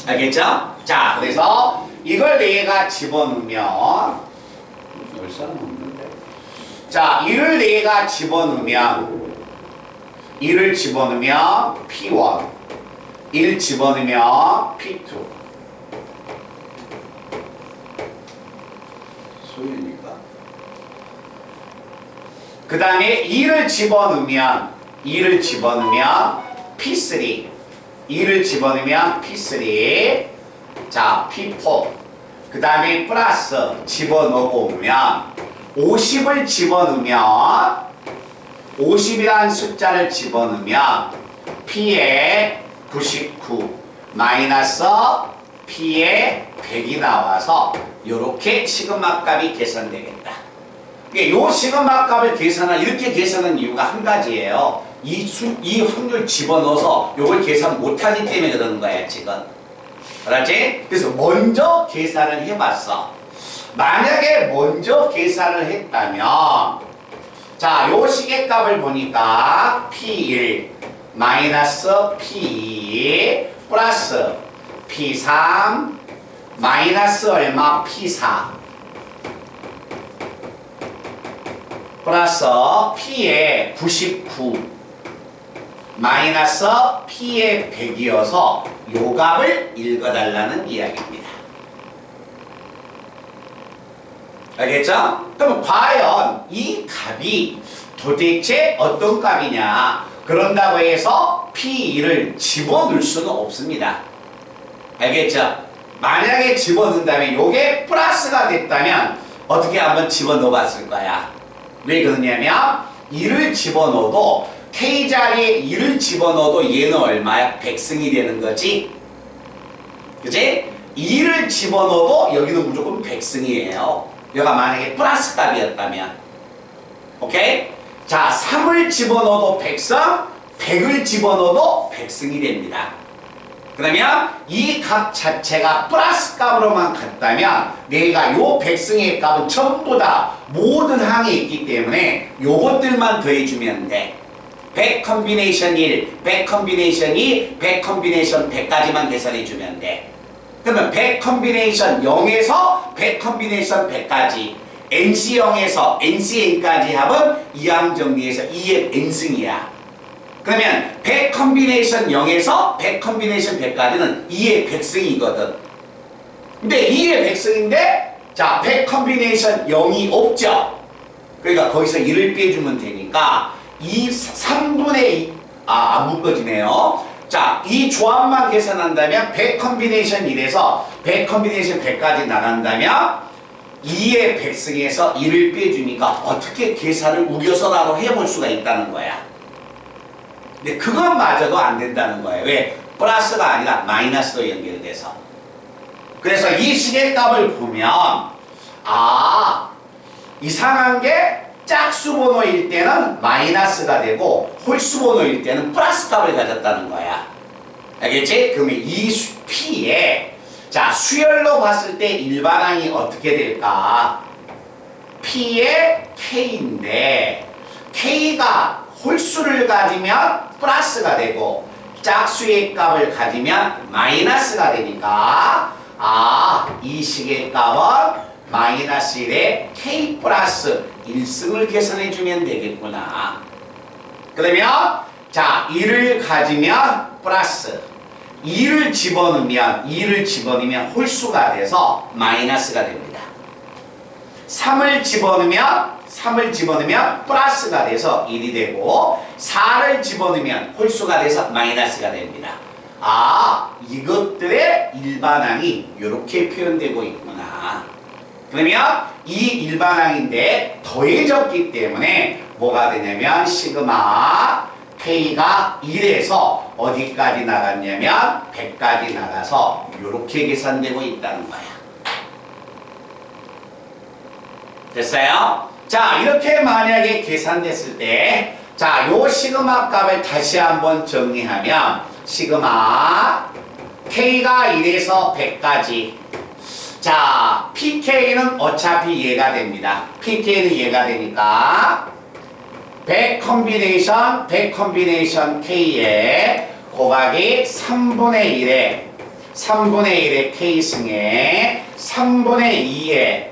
알겠죠? 자, 그래서 이걸 내가 집어넣으면 열 사람 없는데. 자, 이를 내가 집어넣으면 P1, 1 집어넣으면 P2. 소윤이가. 그 다음에 2를 집어넣으면 P3. 2를 집어넣으면 P3. 자, P4. 그 다음에 플러스 집어넣고 오면 50을 집어넣으면 50이라는 숫자를 집어넣으면 P에 99 마이너스 P에 100이 나와서 이렇게 시그마 값이 계산되겠다. 이 시그마 값을 이렇게 계산한 이유가 한 가지예요. 이 확률 집어넣어서 이걸 계산 못하기 때문에 그러는 거야 지금. 알았지? 그래서 먼저 계산을 해봤어. 만약에 먼저 계산을 했다면 자, 요 시계값을 보니까 P1 마이너스 P2 플러스 P3 마이너스 얼마? P4 플러스 P에 99 마이너스 P에 100이어서 요 값을 읽어달라는 이야기입니다. 알겠죠? 그럼 과연 이 값이 도대체 어떤 값이냐? 그런다고 해서 P1을 집어넣을 수는 없습니다. 알겠죠? 만약에 집어넣는다면 요게 플러스가 됐다면 어떻게 한번 집어넣어 봤을 거야. 왜 그러냐면 1을 집어넣어도 K자리에 1을 집어넣어도 얘는 얼마야? 100승이 되는 거지? 그치? 2를 집어넣어도 여기는 무조건 100승이에요. 여기가 만약에 플러스 값이었다면. 오케이? 자, 3을 집어넣어도 100승, 100을 집어넣어도 100승이 됩니다. 그러면 이 값 자체가 플러스 값으로만 갔다면 내가 요 100승의 값은 전부 다 모든 항에 있기 때문에 요것들만 더해주면 돼. 100 컨비네이션 1, 100 컨비네이션 2, 100 컨비네이션 100까지만 계산해주면 돼. 그러면 100 컨비네이션 0에서 100 컨비네이션 100까지 NC0에서 NCN까지 합은 이항 정리해서 2의 N승이야. 그러면 100 컨비네이션 0에서 100 컨비네이션 100까지는 2의 100승이거든. 근데 2의 100승인데 자, 100 컨비네이션 0이 없죠. 그러니까 거기서 1을 빼주면 되니까 3분의 2, 안 묶어지네요. 자, 이 조합만 계산한다면 100 컨비네이션 1에서 100 컨비네이션 100까지 나간다면 2의 100승에서 1을 빼주니까 어떻게 계산을 우겨서라도 해볼 수가 있다는 거야. 근데 그것마저도 안 된다는 거예요. 왜? 플러스가 아니라 마이너스로 연결돼서. 그래서 이 시계값을 보면 이상한 게 짝수 번호일 때는 마이너스가 되고 홀수 번호일 때는 플러스 값을 가졌다는 거야. 알겠지? 그러면 이 P에 자, 수열로 봤을 때 일반항이 어떻게 될까? P의 K인데 K가 홀수를 가지면 플러스가 되고 짝수의 값을 가지면 마이너스가 되니까 이 식의 값은 마이너스 1에 K 플러스 1승을 계산해주면 되겠구나. 그러면 자, 1을 가지면 플러스 2를 집어넣으면 홀수가 돼서 마이너스가 됩니다. 3을 집어넣으면 플러스가 돼서 1이 되고 4를 집어넣으면 홀수가 돼서 마이너스가 됩니다. 이것들의 일반항이 이렇게 표현되고 있구나. 그러면 이 일반항인데 더해졌기 때문에 뭐가 되냐면 시그마 K가 1에서 어디까지 나갔냐면 100까지 나가서 이렇게 계산되고 있다는 거야. 됐어요? 자, 이렇게 만약에 계산됐을 때 자, 요 시그마 값을 다시 한번 정리하면 시그마 K가 1에서 100까지. 자, PK는 어차피 얘가 됩니다. PK는 얘가 되니까 100 컨비네이션 K에 곱하기 3분의 1의 K승에 3분의 2의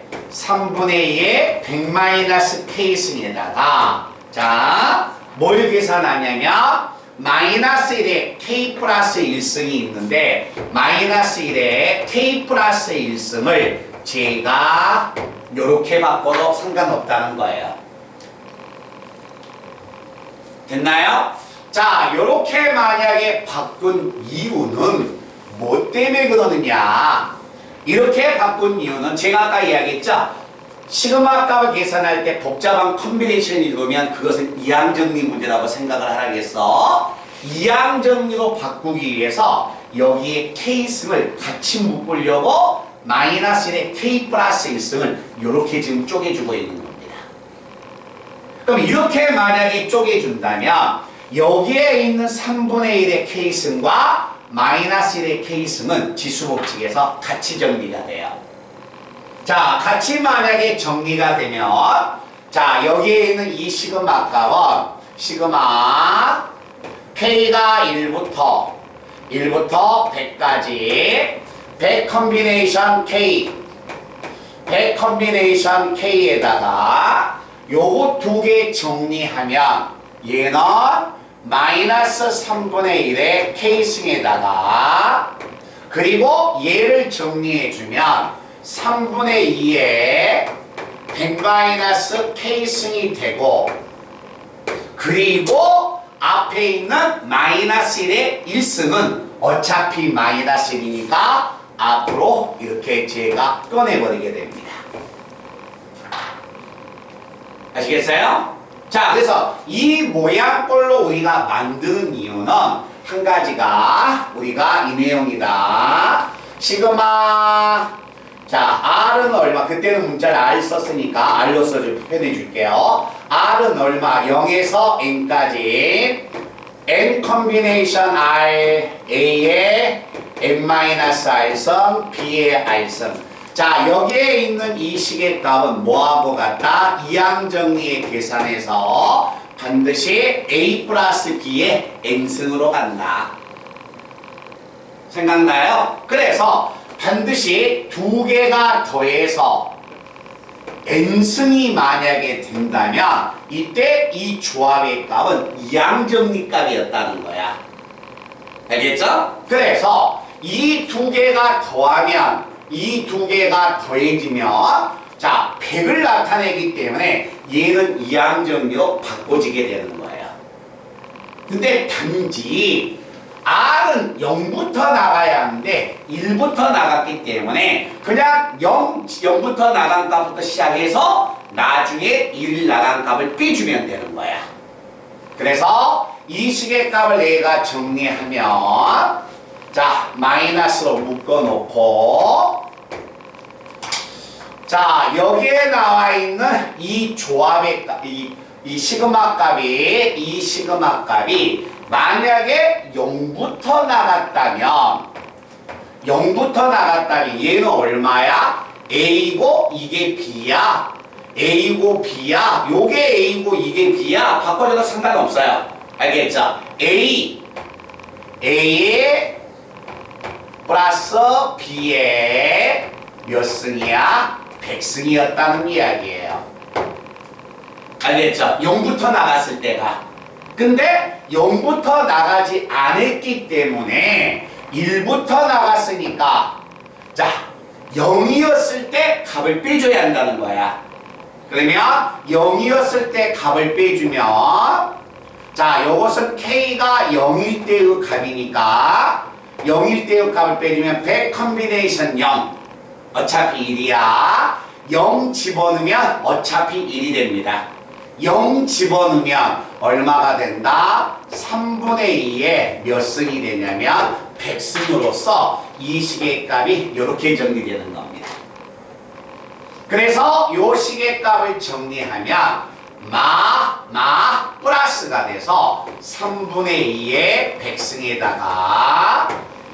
100 K승에다가 자, 뭘 계산하냐면 마이너스 1에 K 플러스 1승이 있는데 마이너스 1에 K 플러스 1승을 제가 이렇게 바꿔도 상관없다는 거예요. 됐나요? 자, 이렇게 만약에 바꾼 이유는 뭐 때문에 그러느냐? 이렇게 바꾼 이유는 제가 아까 이야기했죠? 시그마 값을 계산할 때 복잡한 컨비네이션을 읽으면 그것은 이항정리 문제라고 생각을 하라겠어. 이항정리로 바꾸기 위해서 여기에 K승을 같이 묶으려고 마이너스 1의 K 플러스 1승을 이렇게 지금 쪼개주고 있는 겁니다. 그럼 이렇게 만약에 쪼개준다면 여기에 있는 3분의 1의 K승과 마이너스 1의 K승은 지수법칙에서 같이 정리가 돼요. 자, 같이 만약에 정리가 되면 자, 여기에 있는 이 시그마 값은 시그마 K가 1부터 100까지 100 컨비네이션 K에다가 요거 두 개 정리하면 얘는 마이너스 3분의 1의 K승에다가 그리고 얘를 정리해주면 3분의 2의 100 K승이 되고 그리고 앞에 있는 마이너스 1의 1승은 어차피 마이너스 1이니까 앞으로 이렇게 제가 꺼내버리게 됩니다. 아시겠어요? 자, 그래서 이 모양꼴로 우리가 만드는 이유는 한 가지가 우리가 이 내용이다. 시그마 자, R은 얼마? 그때는 문자를 R 썼으니까 R로 표현해 줄게요. R은 얼마? 0에서 N까지 N 컨비네이션 R A의 N-R승 B의 R승. 자, 여기에 있는 이 식의 값은 뭐하고 같다? 이항정리의 계산에서 반드시 A 플러스 B의 N승으로 간다. 생각나요? 그래서 반드시 두 개가 더해서 n승이 만약에 된다면 이때 이 조합의 값은 이항정리 값이었다는 거야. 알겠죠? 그래서 이 두 개가 더하면 이 두 개가 더해지면 자 100을 나타내기 때문에 얘는 이항정리로 바꿔지게 되는 거예요. 근데 단지 R은 0부터 나가야 하는데 1부터 나갔기 때문에 그냥 0부터 나간 값부터 시작해서 나중에 1 나간 값을 빼주면 되는 거야. 그래서 이 식의 값을 내가 정리하면 자 마이너스로 묶어놓고 자 여기에 나와 있는 이 조합의 값, 이 시그마 값이 만약에 0부터 나갔다면 얘는 얼마야? A고 이게 B야. A고 B야. 요게 A고 이게 B야. 바꿔줘도 상관없어요. 알겠죠? A 플러스 B의 몇 승이야? 100승이었다는 이야기예요. 알겠죠? 0부터 나갔을 때가. 근데 0부터 나가지 않았기 때문에 1부터 나갔으니까 자 0이었을 때 값을 빼줘야 한다는 거야. 그러면 0이었을 때 값을 빼주면 자 요것은 K가 0일 때의 값이니까 0일 때의 값을 빼주면 100 컨비네이션 0 어차피 1이야. 0 집어넣으면 어차피 1이 됩니다. 0 집어넣으면 얼마가 된다? 3분의 2에 몇 승이 되냐면 100승으로서 이 식의 값이 이렇게 정리되는 겁니다. 그래서 이 식의 값을 정리하면 플러스가 돼서 3분의 2의 100승에다가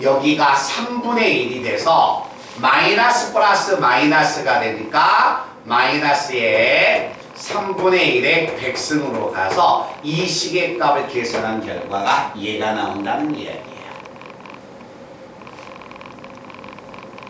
여기가 3분의 1이 돼서 마이너스 플러스 마이너스가 되니까 마이너스의 3분의 1의 백승으로 가서 이 식의 값을 계산한 결과가 얘가 나온다는 이야기예요.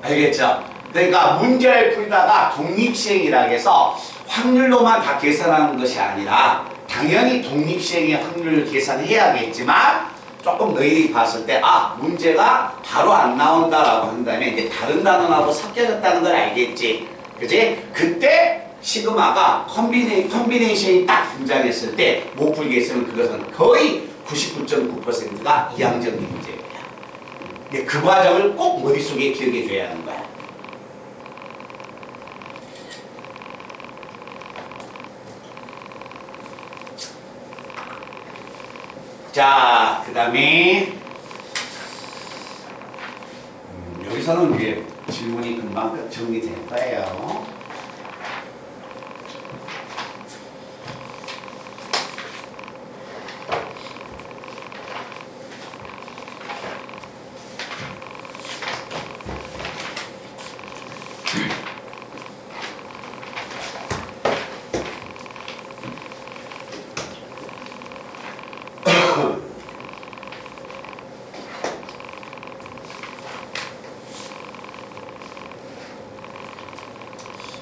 알겠죠? 그러니까 문제를 풀다가 독립시행이라 해서 확률로만 다 계산하는 것이 아니라 당연히 독립시행의 확률을 계산해야겠지만 조금 너희들이 봤을 때 문제가 바로 안 나온다라고 한다면 이제 다른 단원하고 섞여졌다는 걸 알겠지. 그지? 그때 시그마가 컨비네이션이 딱 등장했을 때 못 풀겠으면 그것은 거의 99.9%가 이항적인 문제입니다. 근데 그 과정을 꼭 머릿속에 기억해 줘야 하는 거야. 자, 그 다음에 여기서는 이제 질문이 금방 정리될 거예요.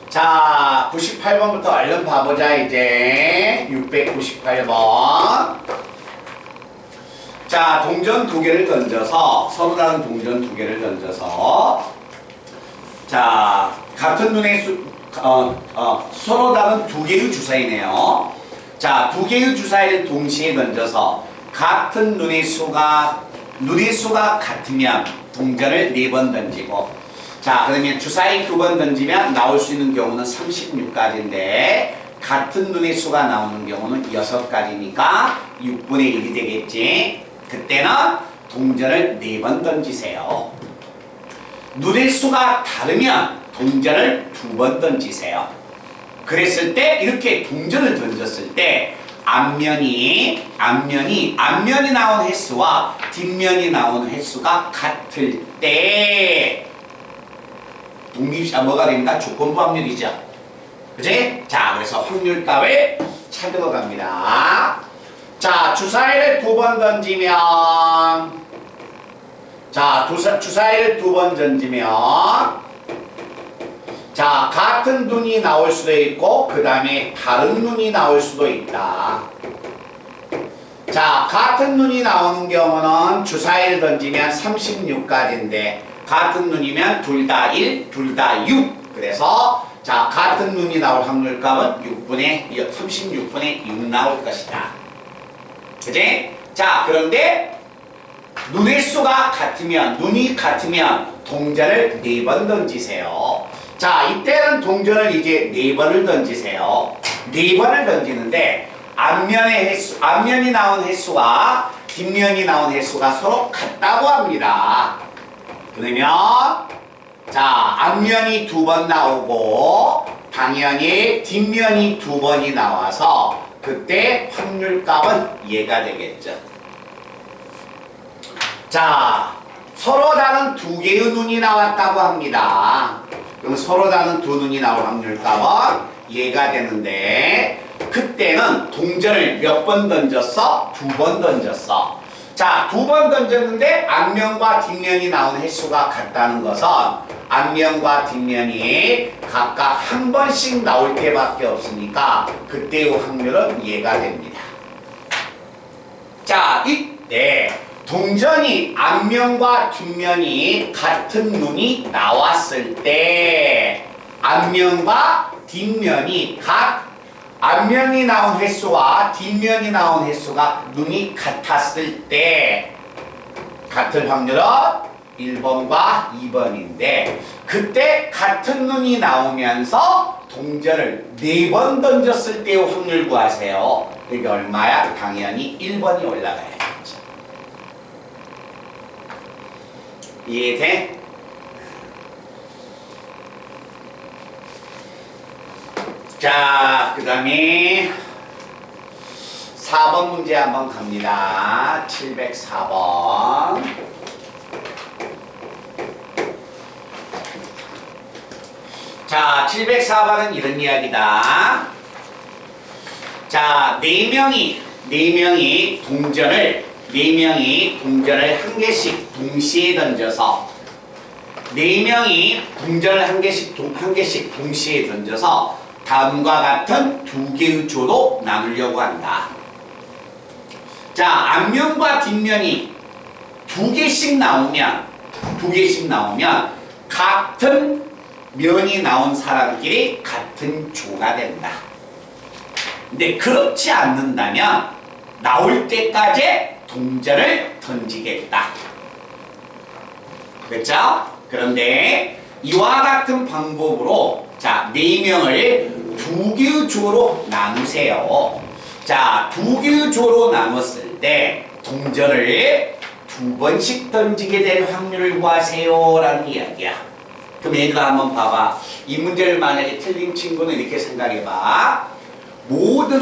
자, 98번부터 얼른 봐보자. 이제 698번. 자, 동전 두 개를 던져서 서로 다른 동전 두 개를 던져서 자, 같은 눈의 서로 다른 두 개의 주사위네요. 자, 두 개의 주사위를 동시에 던져서 같은 눈의 수가 같으면 동전을 4번 던지고, 자, 그러면 주사위 2번 던지면 나올 수 있는 경우는 36가지인데 같은 눈의 수가 나오는 경우는 6가지니까 6분의 1이 되겠지. 그때는 동전을 4번 던지세요. 눈의 수가 다르면 동전을 2번 던지세요. 그랬을 때 이렇게 동전을 던졌을 때 앞면이 나온 횟수와 뒷면이 나온 횟수가 같을 때 뭐가 됩니까? 조건부 확률이죠. 그치? 자, 그래서 확률값을 찾으러 갑니다. 자, 주사위를 2번 던지면 주사위를 2번 던지면 자, 같은 눈이 나올 수도 있고 그 다음에 다른 눈이 나올 수도 있다. 자, 같은 눈이 나오는 경우는 주사위를 던지면 36가지인데 같은 눈이면 둘 다 1, 둘 다 6. 그래서 자, 같은 눈이 나올 확률값은 36분의 6 나올 것이다. 그치? 자, 그런데 눈의 수가 눈이 같으면 동전을 4번 던지세요. 자, 이때는 동전을 이제 4번을 던지세요. 4번을 던지는데 앞면이 나온 횟수와 뒷면이 나온 횟수가 서로 같다고 합니다. 그러면 자, 앞면이 2번 나오고 당연히 뒷면이 2번이 나와서 그때 확률값은 얘가 되겠죠. 자, 서로 다른 2개의 눈이 나왔다고 합니다. 그럼 서로 다른 2눈이 나올 확률값은 얘가 되는데 그때는 동전을 몇 번 던졌어? 2번 던졌어. 자, 2번 던졌는데 앞면과 뒷면이 나온 횟수가 같다는 것은 앞면과 뒷면이 각각 한 번씩 나올 때밖에 없으니까 그때의 확률은 얘가 됩니다. 자, 이때 동전이 앞면과 뒷면이 같은 눈이 나왔을 때 앞면과 뒷면이 앞면이 나온 횟수와 뒷면이 나온 횟수가 눈이 같았을 때 같을 확률은 1번과 2번인데 그때 같은 눈이 나오면서 동전을 4번 던졌을 때의 확률 구하세요. 그게 얼마야? 당연히 1번이 올라가야죠. 이해돼? 자, 그 다음에 4번 문제 한번 갑니다. 704번. 704번은 이런 이야기다. 자, 네 명이 동전을 한 개씩 동시에 던져서 한 개씩 동시에 던져서 다음과 같은 두 개의 조로 나누려고 한다. 자, 앞면과 뒷면이 두 개씩 나오면 같은 면이 나온 사람끼리 같은 조가 된다. 근데 그렇지 않는다면 나올 때까지 동전을 던지겠다. 그렇죠? 그런데 이와 같은 방법으로 자, 4명을 두 개의 조로 나누세요. 자, 두 개의 조로 나눴을 때 동전을 두 번씩 던지게 될 확률을 구하세요 라는 이야기야. 그럼 얘들아 한번 봐봐. 이 문제를 만약에 틀린 친구는 이렇게 생각해봐. 모든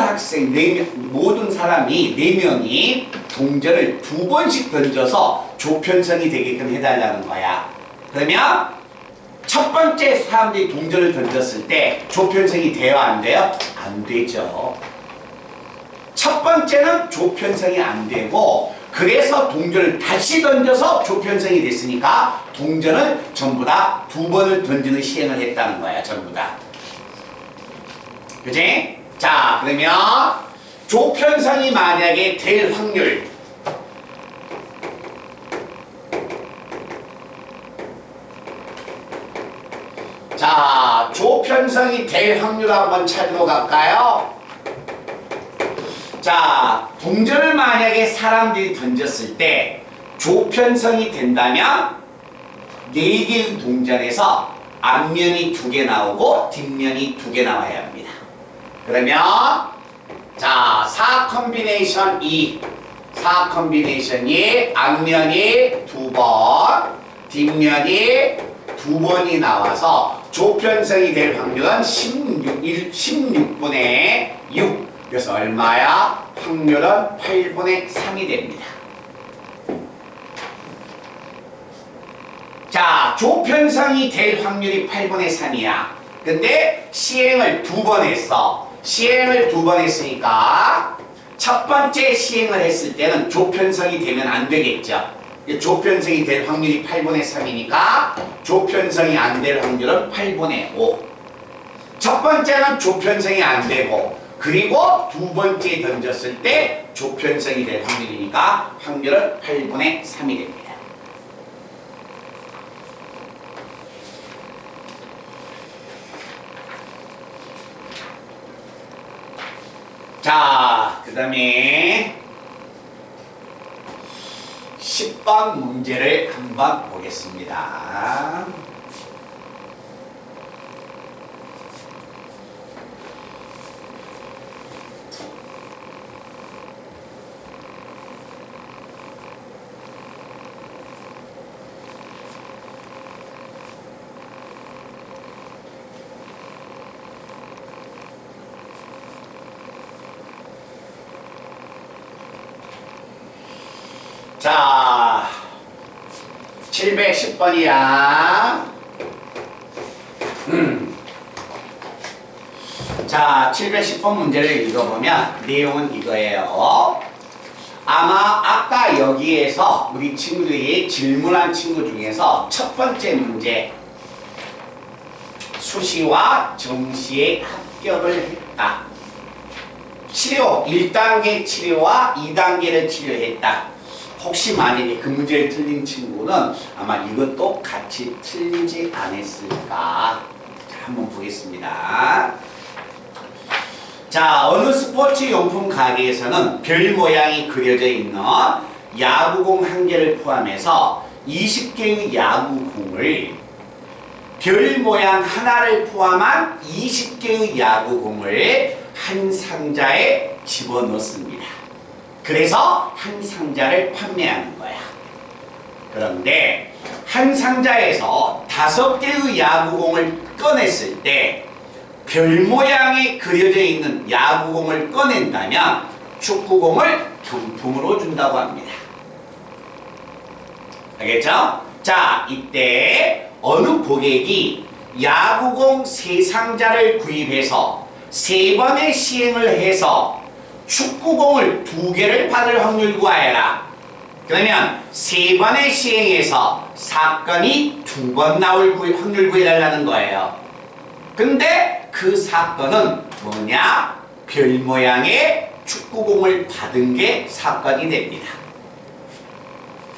사람이 4명이 동전을 두 번씩 던져서 조편성이 되게끔 해달라는 거야. 그러면 첫 번째 사람들이 동전을 던졌을 때 조편성이 돼요, 안 돼요? 안 되죠. 첫 번째는 조편성이 안 되고 그래서 동전을 다시 던져서 조편성이 됐으니까 동전을 전부 다 두 번을 던지는 시행을 했다는 거야, 전부 다. 그치? 자, 그러면 조편성이 만약에 될 확률 자, 조편성이 될 확률 한번 찾으러 갈까요? 자, 동전을 만약에 사람들이 던졌을 때 조편성이 된다면 4개의 동전에서 앞면이 2개 나오고 뒷면이 2개 나와야 합니다. 그러면 자, 4 컨비네이션 2 앞면이 2번 뒷면이 2번이 나와서 조편성이 될 확률은 16분의 6. 그래서 얼마야? 확률은 8분의 3이 됩니다. 자, 조편성이 될 확률이 8분의 3이야. 근데 시행을 2번 했어. 시행을 2번 했으니까 첫 번째 시행을 했을 때는 조편성이 되면 안 되겠죠. 조편성이 될 확률이 8분의 3이니까 조편성이 안 될 확률은 8분의 5. 첫 번째는 조편성이 안 되고 그리고 두 번째 던졌을 때 조편성이 될 확률이니까 확률은 8분의 3이 됩니다. 자, 그 다음에 10번 문제를 한번 보겠습니다. 자, 710번이야. 자, 710번 문제를 읽어보면 내용은 이거예요. 아마 아까 여기에서 우리 친구들이 질문한 친구 중에서 첫 번째 문제 수시와 정시에 합격을 했다. 치료, 1단계 치료와 2단계를 치료했다. 혹시 만약에 그 문제를 틀린 친구는 아마 이것도 같이 틀리지 않았을까? 자, 한번 보겠습니다. 자, 어느 스포츠 용품 가게에서는 별 모양이 그려져 있는 야구공 1개를 포함해서 20개의 야구공을 별 모양 하나를 포함한 20개의 야구공을 한 상자에 집어넣습니다. 그래서 한 상자를 판매하는 거야. 그런데 한 상자에서 5개의 야구공을 꺼냈을 때 별 모양이 그려져 있는 야구공을 꺼낸다면 축구공을 경품으로 준다고 합니다. 알겠죠? 자, 이때 어느 고객이 야구공 3상자를 구입해서 3번의 시행을 해서 축구공을 2개를 받을 확률 구하여라. 그러면 3번의 시행에서 사건이 2번 나올 확률 구해달라는 거예요. 근데 그 사건은 뭐냐? 별 모양의 축구공을 받은 게 사건이 됩니다.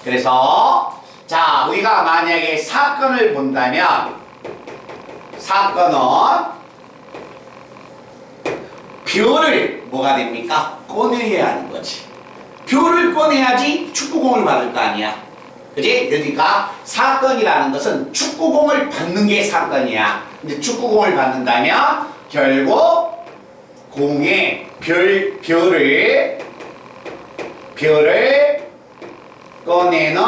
그래서 자, 우리가 만약에 사건을 본다면 사건은 별을 뭐가 됩니까? 꺼내야 하는 거지. 별을 꺼내야지 축구공을 받을 거 아니야. 그지? 그러니까 사건이라는 것은 축구공을 받는 게 사건이야. 근데 축구공을 받는다면 결국 공에 별을 꺼내는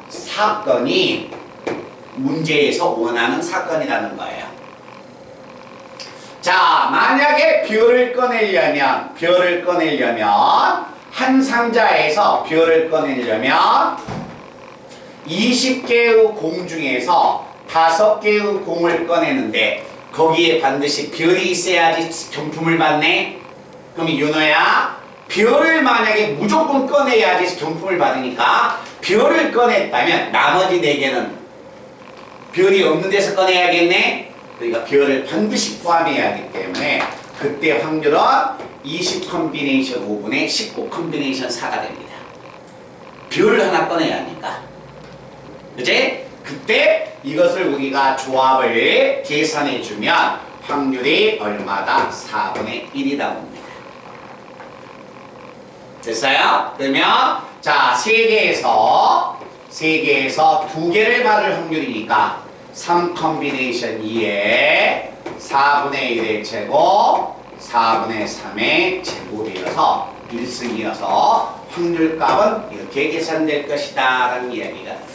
사건이 문제에서 원하는 사건이라는 거예요. 자, 만약에 별을 꺼내려면 한 상자에서 별을 꺼내려면 20개의 공 중에서 5개의 공을 꺼내는데 거기에 반드시 별이 있어야지 경품을 받네? 그럼 윤호야, 별을 만약에 무조건 꺼내야지 경품을 받으니까 별을 꺼냈다면 나머지 4개는 별이 없는 데서 꺼내야겠네? 그러니까 별을 반드시 포함해야 하기 때문에 그때 확률은 20 컴비네이션 5분의 19 컴비네이션 4가 됩니다. 별을 하나 꺼내야 하니까. 그치? 그때 이것을 우리가 조합을 계산해 주면 확률이 얼마다? 4분의 1이 나옵니다. 됐어요? 그러면 자, 3개에서 2개를 받을 확률이니까 3 컴비네이션 2에 4분의 1의 제곱 4분의 3의 제곱이어서 1승이어서 확률값은 이렇게 계산될 것이다 라는 이야기가 됩니다.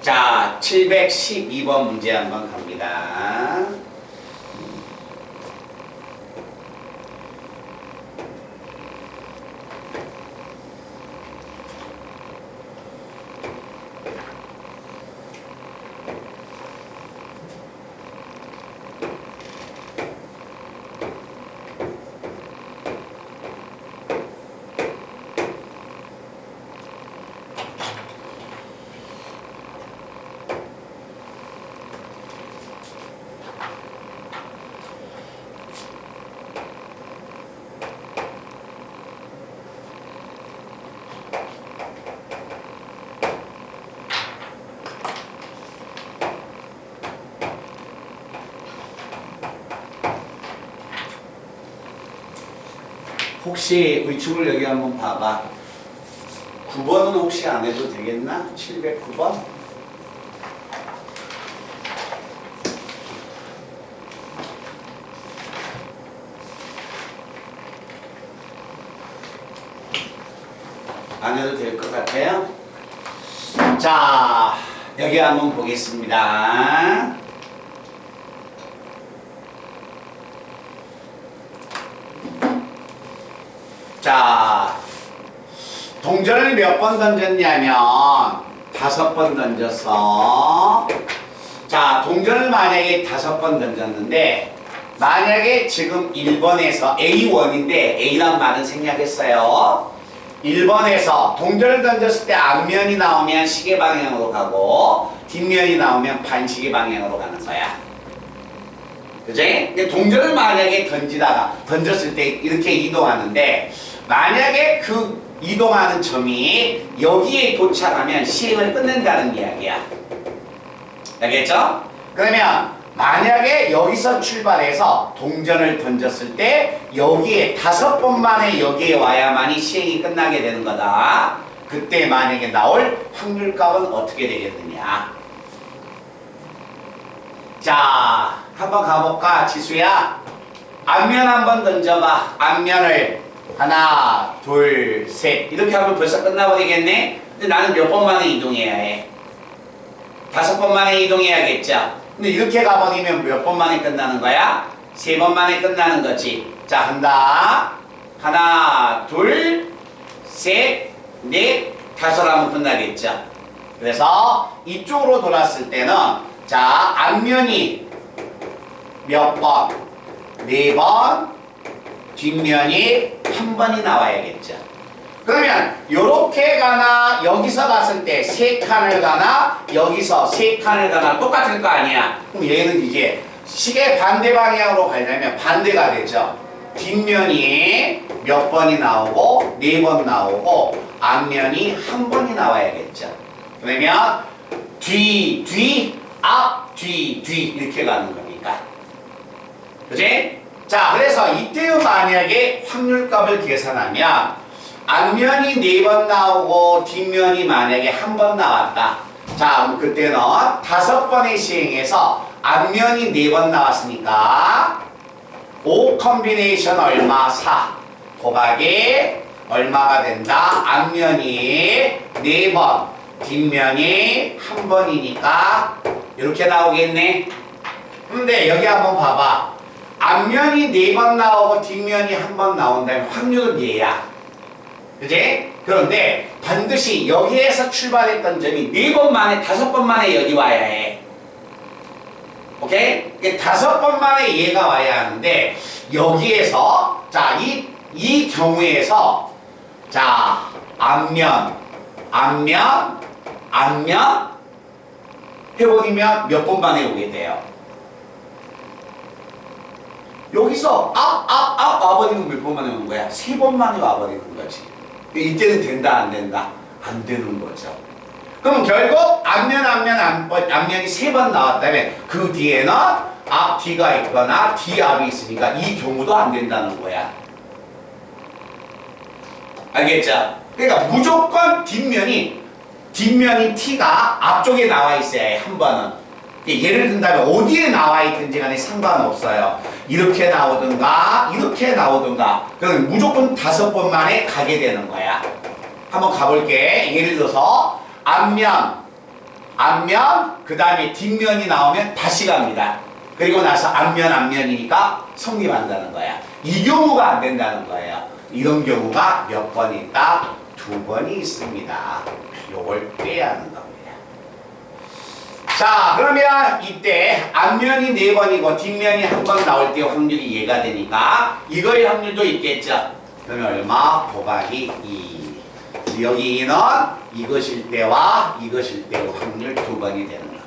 자, 712번 문제 한번 갑니다. 혹시 우리 친구를 여기 한번 봐봐. 9번은 혹시 안 해도 되겠나? 709번? 안 해도 될 것 같아요? 자, 여기 한번 보겠습니다. 자, 동전을 몇 번 던졌냐면 5번 던졌어. 자, 동전을 만약에 5번 던졌는데 만약에 지금 1번에서 A1인데 A란 말은 생략했어요. 1번에서 동전을 던졌을 때 앞면이 나오면 시계 방향으로 가고 뒷면이 나오면 반시계 방향으로 가는 거야. 그치? 근데 동전을 만약에 던졌을 때 이렇게 이동하는데 만약에 그 이동하는 점이 여기에 도착하면 시행을 끝낸다는 이야기야. 알겠죠? 그러면 만약에 여기서 출발해서 동전을 던졌을 때 여기에 5번 만에 여기에 와야만이 시행이 끝나게 되는 거다. 그때 만약에 나올 확률값은 어떻게 되겠느냐. 자, 한번 가볼까, 지수야? 앞면 한번 던져봐. 앞면을 하나, 둘, 셋 이렇게 하면 벌써 끝나버리겠네? 근데 나는 몇 번 만에 이동해야 해? 5번 만에 이동해야겠죠? 근데 이렇게 가버리면 몇 번 만에 끝나는 거야? 3번 만에 끝나는 거지. 자, 한다. 하나, 둘, 끝나겠죠. 그래서 이쪽으로 돌았을 때는 자, 앞면이 몇 번? 4번, 뒷면이 1번이 나와야겠죠. 그러면 요렇게 가나 여기서 갔을 때 3칸을 가나 여기서 3칸을 가나 똑같을 거 아니야. 그럼 얘는 이제 시계 반대 방향으로 가려면 반대가 되죠. 뒷면이 몇 번이 나오고 4번 나오고 앞면이 1번이 나와야겠죠. 그러면 뒤, 뒤, 앞, 뒤, 뒤 이렇게 가는 거니까. 그치? 자, 그래서 이때요 만약에 확률값을 계산하면 앞면이 4번 나오고 뒷면이 만약에 1번 나왔다. 자, 그럼 그때는 5번의 시행에서 앞면이 4번 나왔으니까 5 컨비네이션 얼마? 4 곱하기 얼마가 된다? 앞면이 4번 뒷면이 1번이니까 이렇게 나오겠네. 근데 여기 한번 봐봐. 앞면이 4번 나오고 뒷면이 1번 나온다면 확률은 얘야. 그지? 그런데 반드시 여기에서 출발했던 점이 4번 만에 5번 만에 여기 와야 해. 오케이? 5번 만에 얘가 와야 하는데 여기에서 자, 이 경우에서 자, 앞면 해버리면 몇 번 만에 오게 돼요? 여기서 앞 와버리면 몇 번 만에 오는 거야? 3번 만에 와버리는 거지. 이때는 된다 안 된다? 안 되는 거죠. 그럼 결국 앞면이 3번 나왔다면 그 뒤에는 앞 뒤가 있거나 뒤 앞이 있으니까 이 경우도 안 된다는 거야. 알겠죠? 그러니까 무조건 뒷면이 T가 앞쪽에 나와 있어야 해, 한 번은. 예를 든다면 어디에 나와 있든지 간에 상관없어요. 이렇게 나오든가 이렇게 나오든가 그럼 무조건 5번 만에 가게 되는 거야. 한번 가볼게. 예를 들어서 앞면 그 다음에 뒷면이 나오면 다시 갑니다. 그리고 나서 앞면이니까 성립한다는 거야. 이 경우가 안 된다는 거예요. 이런 경우가 몇 번 있다? 2번이 있습니다. 요걸 빼야 하는 겁니다. 자, 그러면 이때 앞면이 4번이고 뒷면이 1번 나올 때 확률이 얘가 되니까 이거의 확률도 있겠죠. 그러면 얼마? 곱하기 2. 여기는 이것일 때와 이것일 때의 확률 2번이 되는 거예요.